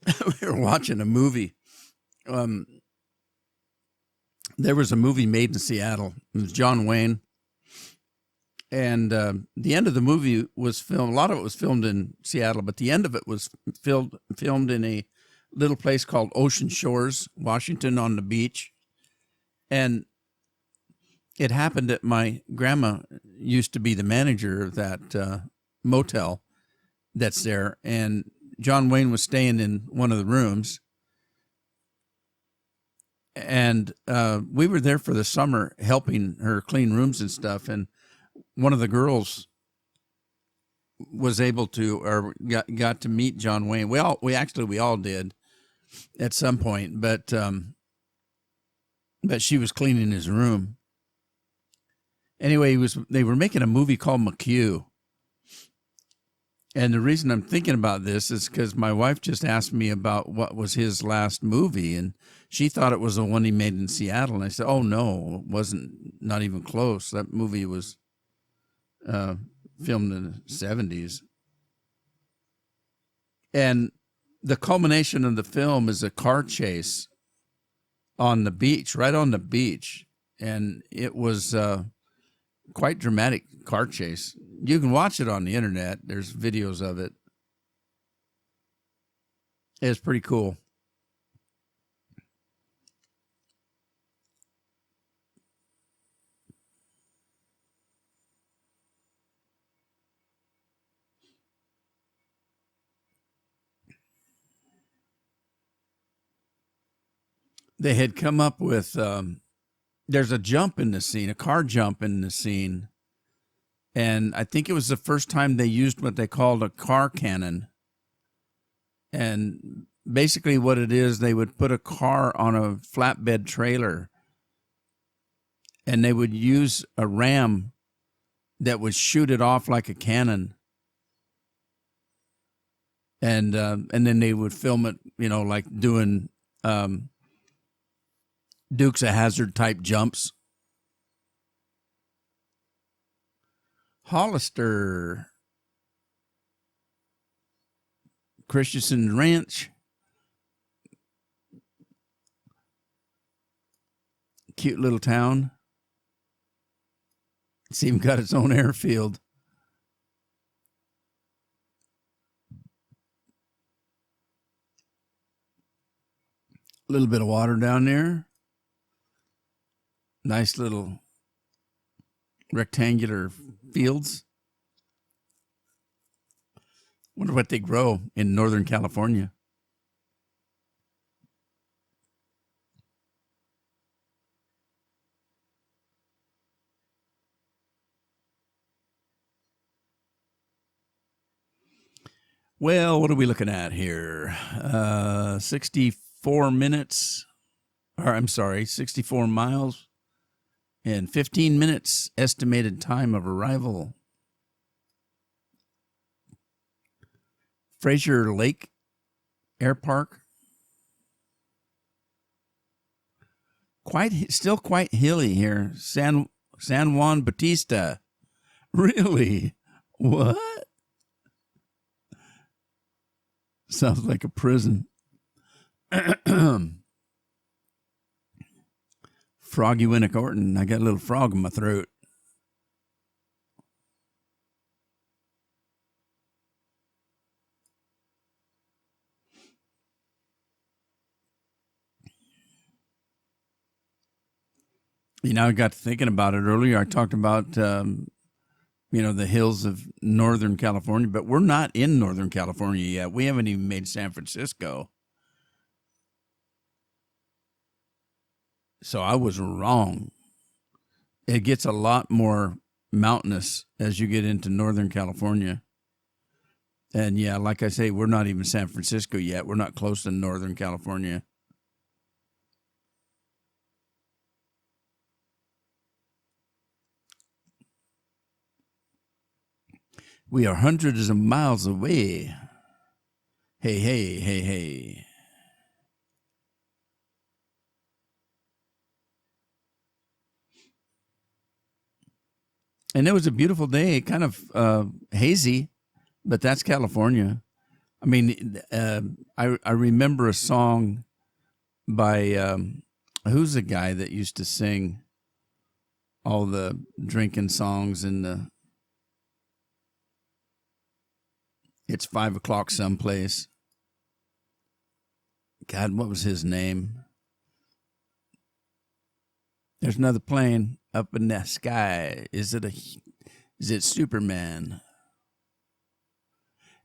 S1: We were watching a movie. Um, there was a movie made in Seattle. It was John Wayne. And the end of the movie was filmed. A lot of it was filmed in Seattle, but the end of it was filmed in a little place called Ocean Shores, Washington, on the beach. And it happened that my grandma used to be the manager of that motel that's there, and John Wayne was staying in one of the rooms. And we were there for the summer helping her clean rooms and stuff. And one of the girls was able to, or got to meet John Wayne. We all did at some point, but she was cleaning his room. Anyway, they were making a movie called McHugh. And the reason I'm thinking about this is because my wife just asked me about what was his last movie, and she thought it was the one he made in Seattle. And I said, oh, no, it wasn't, not even close. That movie was filmed in the 70s. And the culmination of the film is a car chase on the beach, right on the beach. And it was quite dramatic car chase. You can watch it on the internet. There's videos of it. It's pretty cool. They had come up with, there's a jump in the scene, a car jump in the scene. And I think it was the first time they used what they called a car cannon. And basically what it is, they would put a car on a flatbed trailer, and they would use a ram that would shoot it off like a cannon. And then they would film it, like doing Dukes of Hazzard type jumps. Hollister, Christensen Ranch, cute little town. It's even got its own airfield. A little bit of water down there. Nice little rectangular fields. Wonder what they grow in Northern California. Well, what are we looking at here? 64 minutes, or I'm sorry, 64 miles and 15 minutes estimated time of arrival. Fraser Lake Air Park. Still quite hilly here. San Juan Bautista. Really? What? Sounds like a prison. Froggy Winnick Orton. I got a little frog in my throat. I got to thinking about it earlier. I talked about, the hills of Northern California, but we're not in Northern California yet. We haven't even made San Francisco. So I was wrong. It gets a lot more mountainous as you get into Northern California. And yeah, like I say, we're not even San Francisco yet. We're not close to Northern California. We are hundreds of miles away. Hey, hey, hey, hey. And it was a beautiful day, kind of hazy. but that's California. I mean, I remember a song by who's the guy that used to sing all the drinking songs in the It's 5 o'clock someplace. God, what was his name? There's another plane up in the sky. Is it Superman?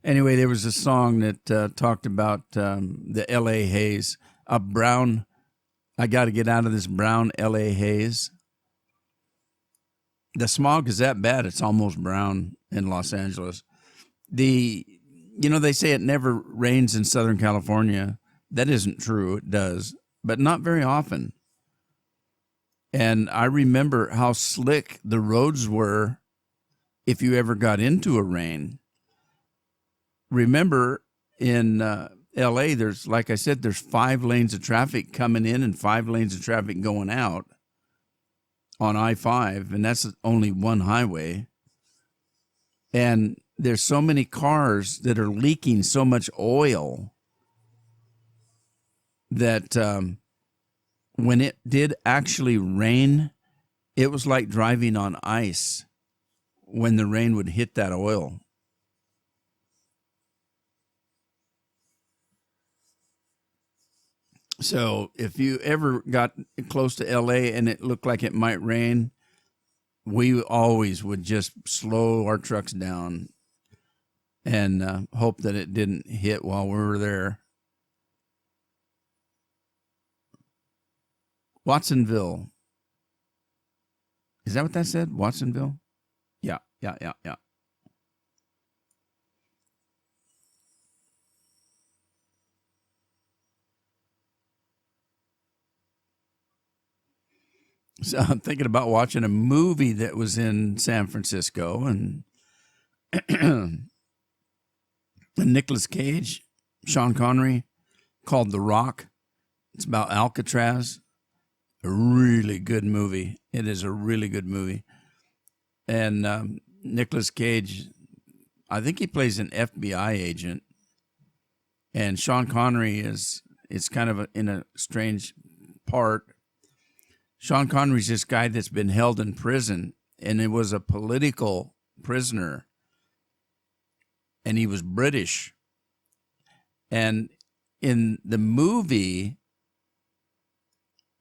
S1: Anyway, there was a song that talked about the L.A. haze. A brown, I got to get out of this brown L.A. haze. The smog is that bad, it's almost brown in Los Angeles. They say it never rains in Southern California. That isn't true. It does, but not very often. And I remember how slick the roads were if you ever got into a rain. Remember in LA, there's, like I said, there's 5 lanes of traffic coming in and 5 lanes of traffic going out on I-5, and that's only one highway. And there's so many cars that are leaking so much oil that when it did actually rain, it was like driving on ice when the rain would hit that oil. So if you ever got close to LA and it looked like it might rain, we always would just slow our trucks down and hope that it didn't hit while we were there. Watsonville. Is that what that said? Watsonville? Yeah. So I'm thinking about watching a movie that was in San Francisco, and Nicolas Cage, Sean Connery, called The Rock. It's about Alcatraz. A really good movie. It is a really good movie. And Nicolas Cage, I think he plays an FBI agent. And Sean Connery it's kind of in a strange part. Sean Connery's this guy that's been held in prison, and it was a political prisoner. And he was British. And in the movie,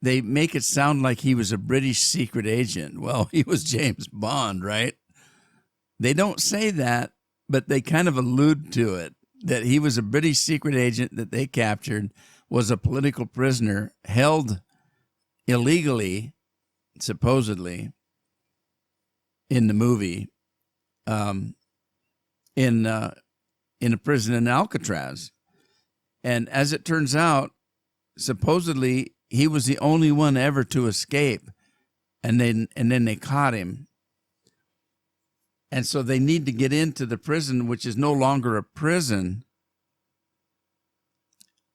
S1: they make it sound like he was a British secret agent. Well, he was James Bond, right? They don't say that, but they kind of allude to it, that he was a British secret agent that they captured, was a political prisoner, held illegally, supposedly, in the movie, in a prison in Alcatraz. And as it turns out, supposedly he was the only one ever to escape, and then they caught him. And so they need to get into the prison, which is no longer a prison,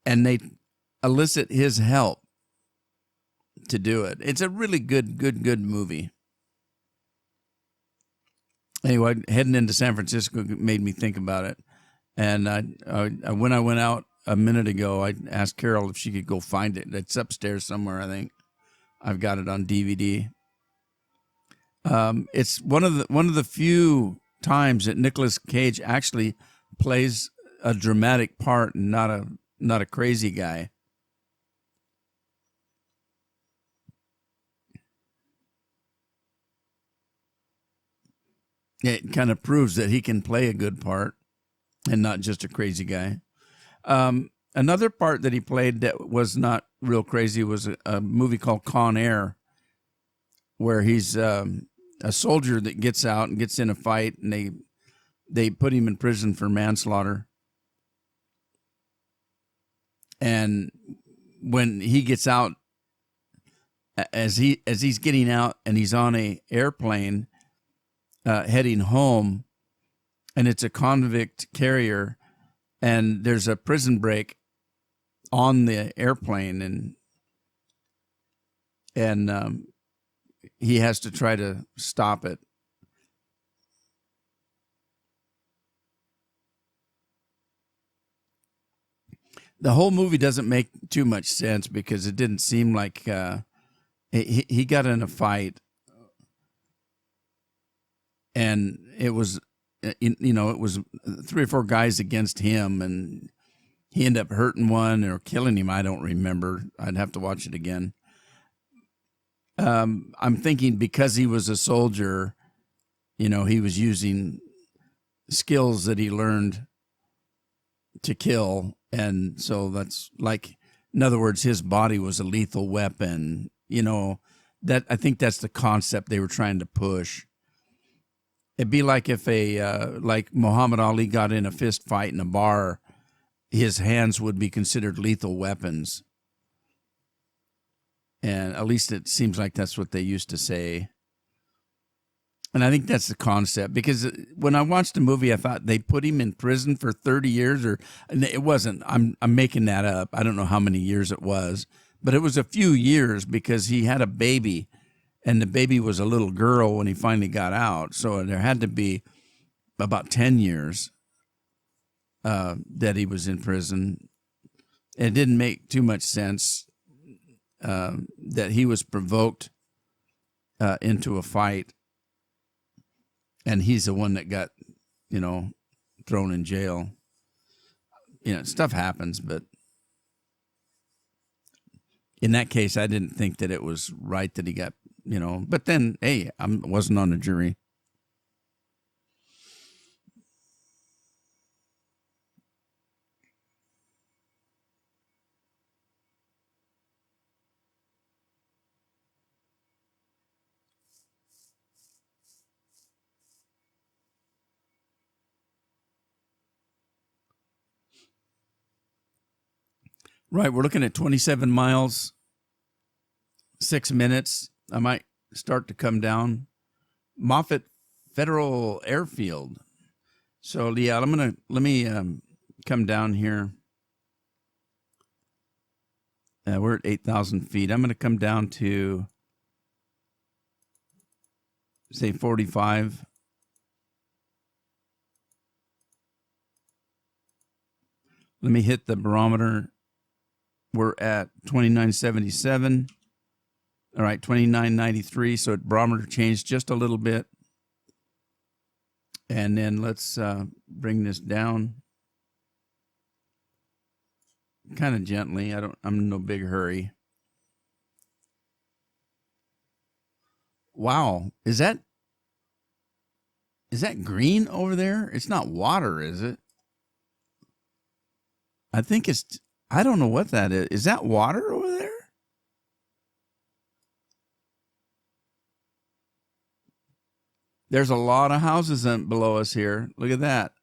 S1: and they elicit his help to do it. It's a really good movie. Anyway, heading into San Francisco made me think about it. And when I went out a minute ago, I asked Carol if she could go find it. It's upstairs somewhere, I think. I've got it on DVD. It's one of the few times that Nicolas Cage actually plays a dramatic part and not a crazy guy. It kind of proves that he can play a good part and not just a crazy guy. Another part that he played that was not real crazy was a movie called Con Air, where he's a soldier that gets out and gets in a fight, and they put him in prison for manslaughter. And when he gets out, as he's getting out and he's on a airplane heading home, and it's a convict carrier, and there's a prison break on the airplane, and he has to try to stop it. The whole movie doesn't make too much sense because it didn't seem like he got in a fight, and it was it was 3 or 4 guys against him, and he ended up hurting one or killing him. I don't remember. I'd have to watch it again. I'm thinking because he was a soldier, he was using skills that he learned to kill. And so that's like, in other words, his body was a lethal weapon. That I think that's the concept they were trying to push. It'd be like if like Muhammad Ali got in a fist fight in a bar, his hands would be considered lethal weapons. And at least it seems like that's what they used to say. And I think that's the concept, because when I watched the movie, I thought they put him in prison for 30 years, and it wasn't. I'm making that up. I don't know how many years it was, but it was a few years because he had a baby, and the baby was a little girl when he finally got out. So there had to be about 10 years that he was in prison. It didn't make too much sense that he was provoked into a fight, and he's the one that got, thrown in jail. Stuff happens, but in that case, I didn't think that it was right that he got, but then, hey, I wasn't on the jury. Right, we're looking at 27 miles, 6 minutes. I might start to come down. Moffett Federal Airfield. So yeah, let me come down here. We're at 8,000 feet. I'm gonna come down to say 45. Let me hit the barometer. We're at 2977. All right, 2993. So barometer changed just a little bit. And then let's bring this down kind of gently. I'm in no big hurry. Wow, is that green over there? It's not water, is it? I think I don't know what that is. Is that water over there? There's a lot of houses below us here. Look at that.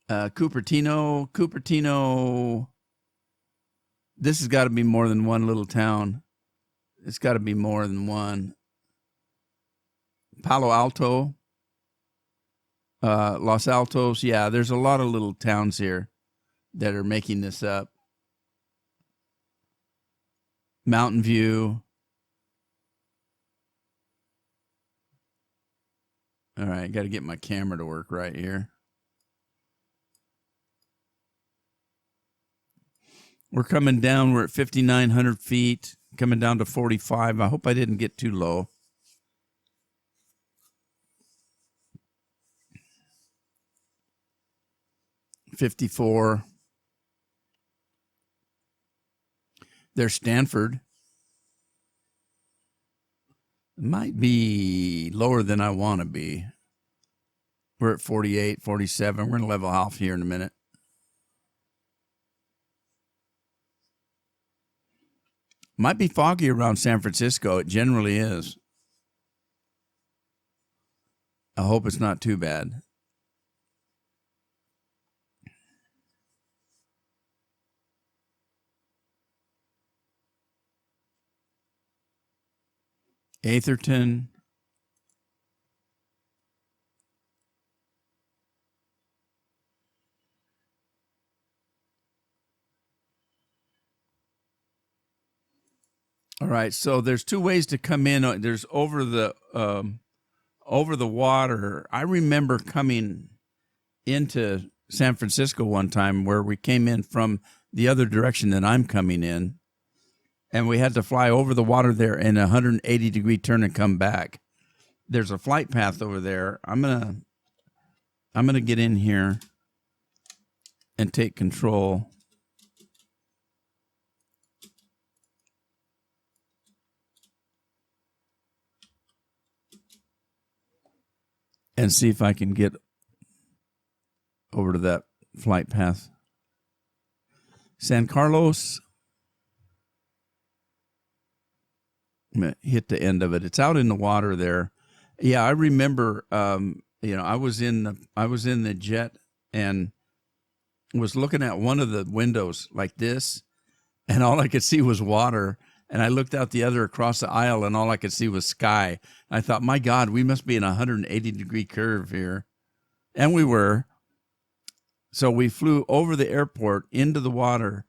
S1: Cupertino. This has got to be more than one little town. It's got to be more than one. Palo Alto. Los Altos. Yeah, there's a lot of little towns here that are making this up. Mountain View. All right, got to get my camera to work right here. We're coming down. We're at 5,900 feet, coming down to 45. I hope I didn't get too low. $54. There's Stanford. It might be lower than I want to be. We're at 48, 47. We're going to level off here in a minute. Might be foggy around San Francisco. It generally is. I hope it's not too bad. Atherton. All right, so there's two ways to come in. There's over the water. I remember coming into San Francisco one time where we came in from the other direction that I'm coming in, and we had to fly over the water there in a 180-degree turn and come back. There's a flight path over there. I'm gonna get in here and take control. And see if I can get over to that flight path. San Carlos. I'm gonna hit the end of it. It's out in the water there. Yeah, I remember. I was in the jet and was looking at one of the windows like this, and all I could see was water. And I looked out the other across the aisle, and all I could see was sky. I thought, my God, we must be in a 180-degree curve here. And we were. So we flew over the airport into the water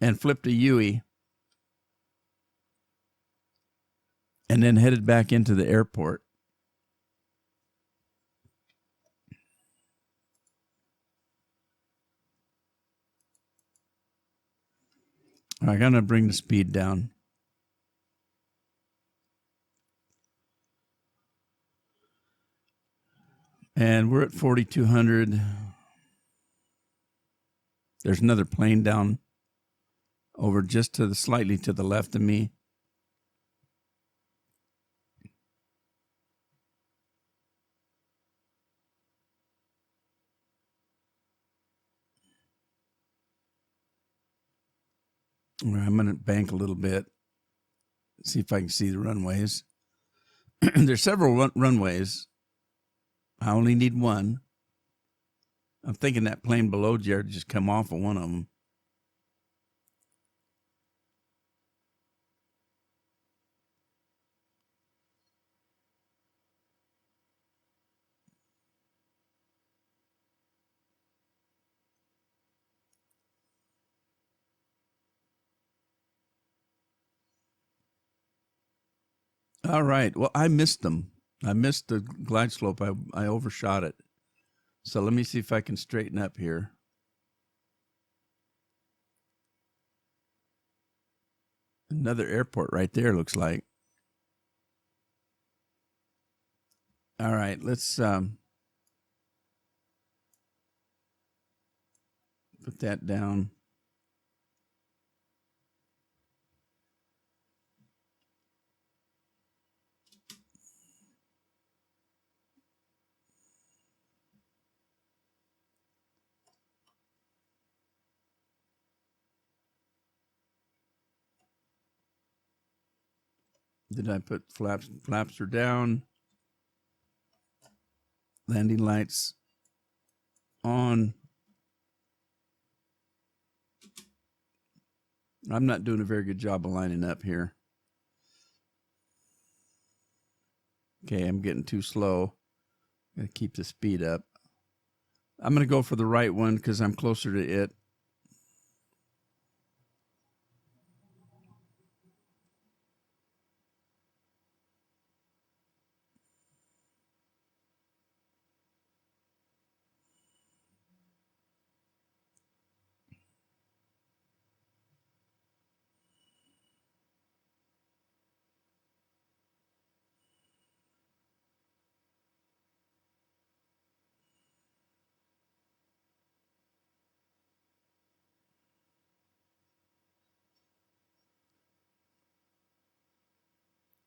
S1: and flipped a U-ey and then headed back into the airport. I'm going to bring the speed down. And we're at 4,200. There's another plane down over just to the slightly to the left of me. I'm going to bank a little bit, see if I can see the runways. There's several runways. I only need one. I'm thinking that plane below Jared just come off of one of them. All right. Well, I missed them. I missed the glide slope. I overshot it. So let me see if I can straighten up here. Another airport right there, looks like. All right, let's put that down. Did I put flaps? Flaps are down. Landing lights on. I'm not doing a very good job of lining up here. Okay, I'm getting too slow. Gotta keep the speed up. I'm gonna go for the right one because I'm closer to it.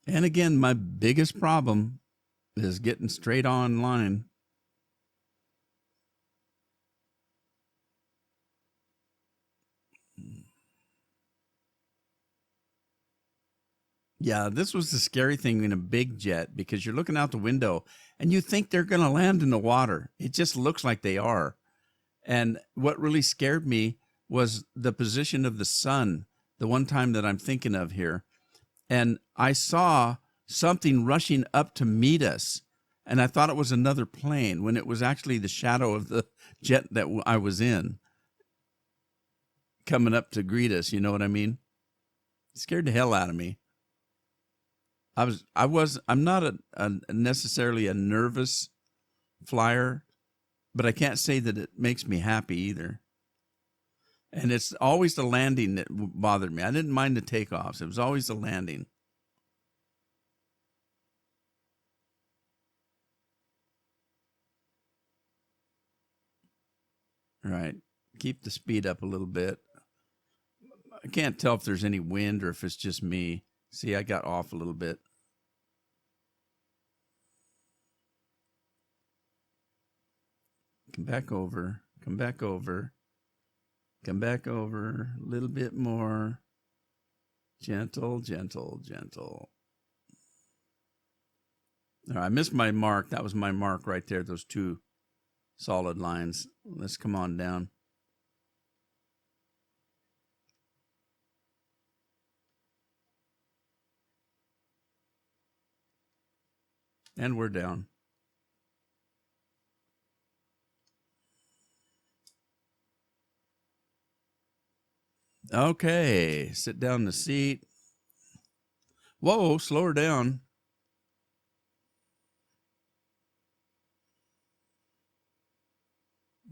S1: And again, my biggest problem is getting straight on line. Yeah, this was the scary thing in a big jet because you're looking out the window and you think they're going to land in the water. It just looks like they are. And what really scared me was the position of the sun, the one time that I'm thinking of here. And I saw something rushing up to meet us. And I thought it was another plane when it was actually the shadow of the jet that I was in coming up to greet us. You know what I mean? It scared the hell out of me. I'm not necessarily a nervous flyer, but I can't say that it makes me happy either. And it's always the landing that bothered me. I didn't mind the takeoffs. It was always the landing. All right. Keep the speed up a little bit. I can't tell if there's any wind or if it's just me. See, I got off a little bit. Come back over. Come back over. Come back over. A little bit more. Gentle, gentle, gentle. All right, I missed my mark. That was my mark right there, those two solid lines. Let's come on down. And we're down. Okay, sit down in the seat. Whoa, slow her down.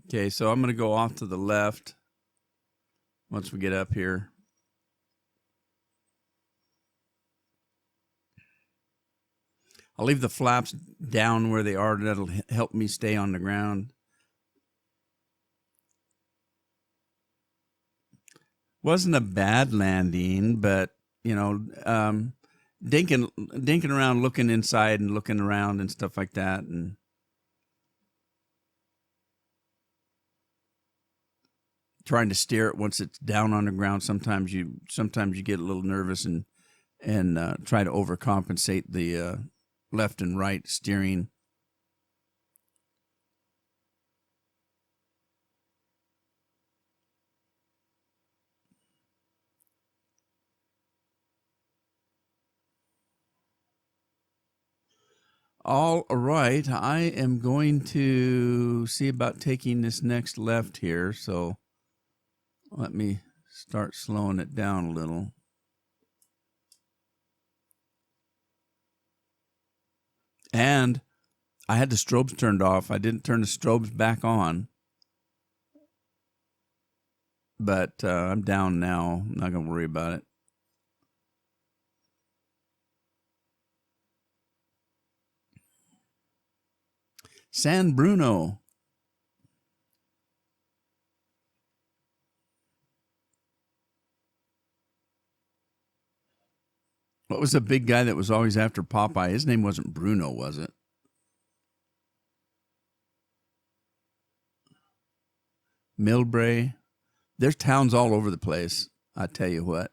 S1: Okay, so I'm going to go off to the left once we get up here. I'll leave the flaps down where they are. That'll help me stay on the ground. Wasn't a bad landing, but, you know, dinking around, looking inside and looking around and stuff like that. And trying to steer it once it's down on the ground. Sometimes you get a little nervous and try to overcompensate the left and right steering. All right, I am going to see about taking this next left here. So let me start slowing it down a little. And I had the strobes turned off. I didn't turn the strobes back on. But I'm down now. I'm not going to worry about it. San Bruno. What was the big guy that was always after Popeye? His name wasn't Bruno, was it? Millbrae. There's towns all over the place. I tell you what.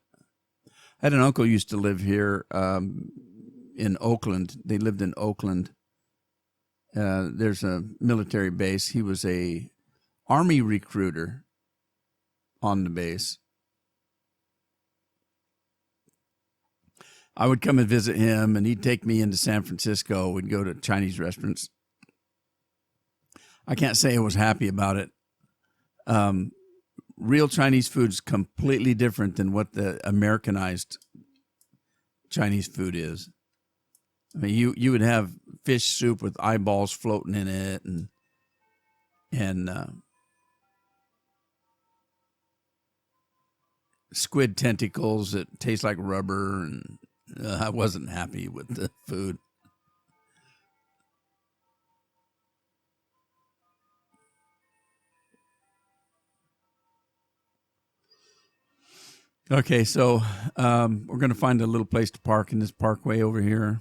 S1: I had an uncle who used to live here in Oakland. They lived in Oakland. There's a military base. He was a Army recruiter on the base. I would come and visit him, and he'd take me into San Francisco. We'd go to Chinese restaurants. I can't say I was happy about it. Real Chinese food is completely different than what the Americanized Chinese food is. I mean, you would have fish soup with eyeballs floating in it, and squid tentacles that taste like rubber, and I wasn't happy with the food. Okay, so we're going to find a little place to park in this parkway over here.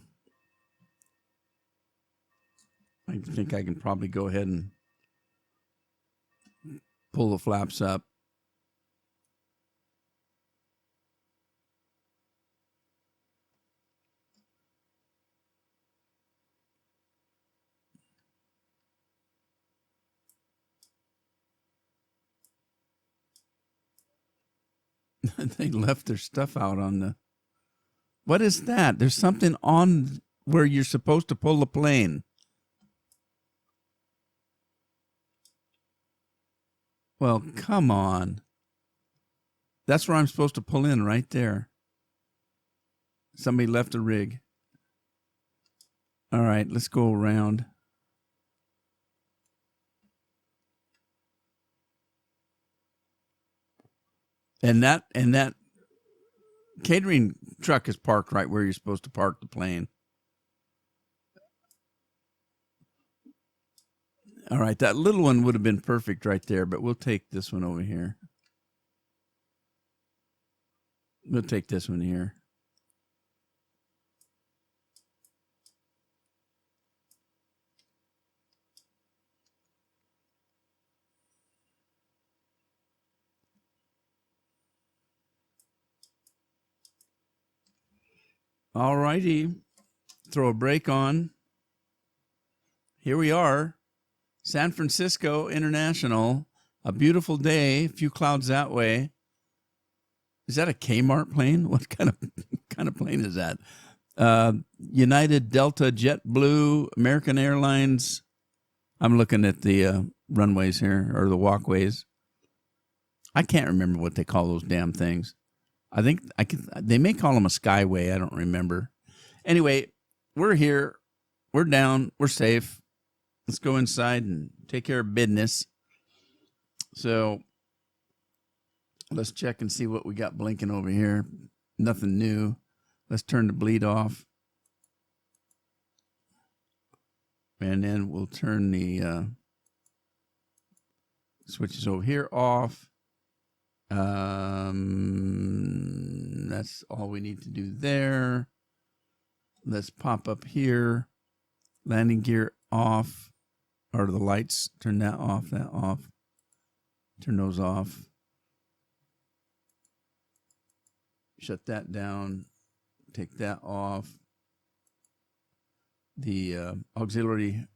S1: I think I can probably go ahead and pull the flaps up. They left their stuff out on the... What is that? There's something on where you're supposed to pull the plane. Well, come on. That's where I'm supposed to pull in, right there. Somebody left a rig. All right, let's go around. And that catering truck is parked right where you're supposed to park the plane. All right, that little one would have been perfect right there, but we'll take this one over here. We'll take this one here. All righty. Throw a brake on. Here we are. San Francisco International. A beautiful day. A few clouds that way. Is that a Kmart plane? What kind of plane is that? United, Delta, JetBlue, American Airlines. I'm looking at the runways here, or the walkways. I can't remember what they call those damn things. I think they may call them a skyway. I don't remember. Anyway, we're here. We're down. We're safe. Let's go inside and take care of business. So let's check and see what we got blinking over here. Nothing new. Let's turn the bleed off. And then we'll turn the switches over here off. That's all we need to do there. Let's pop up here. Landing gear off. Or the lights. Turn that off, that off. Turn those off. Shut that down. Take that off. The auxiliary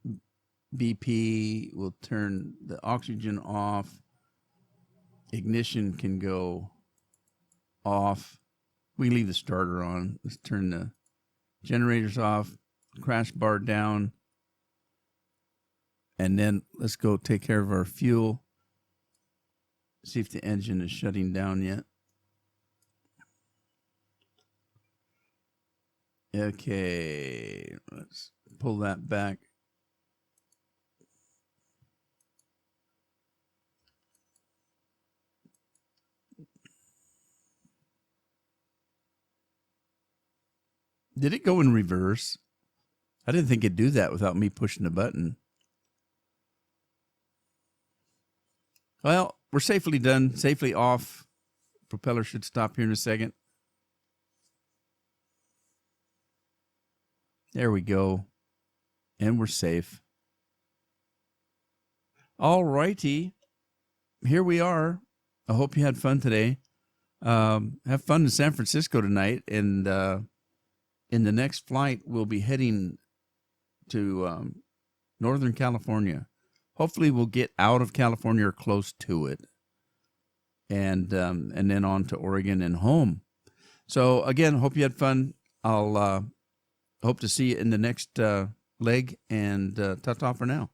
S1: BP will turn the oxygen off. Ignition can go off. We leave the starter on. Let's turn the generators off. Crash bar down. And then let's go take care of our fuel. See if the engine is shutting down yet. Okay, let's pull that back. Did it go in reverse? I didn't think it'd do that without me pushing the button. Well, we're safely done, safely off. Propeller should stop here in a second. There we go. And we're safe. All righty. Here we are. I hope you had fun today. Have fun in San Francisco tonight. And in the next flight, we'll be heading to Northern California. Hopefully we'll get out of California or close to it. And then on to Oregon and home. So, again, hope you had fun. I'll hope to see you in the next leg. And ta-ta for now.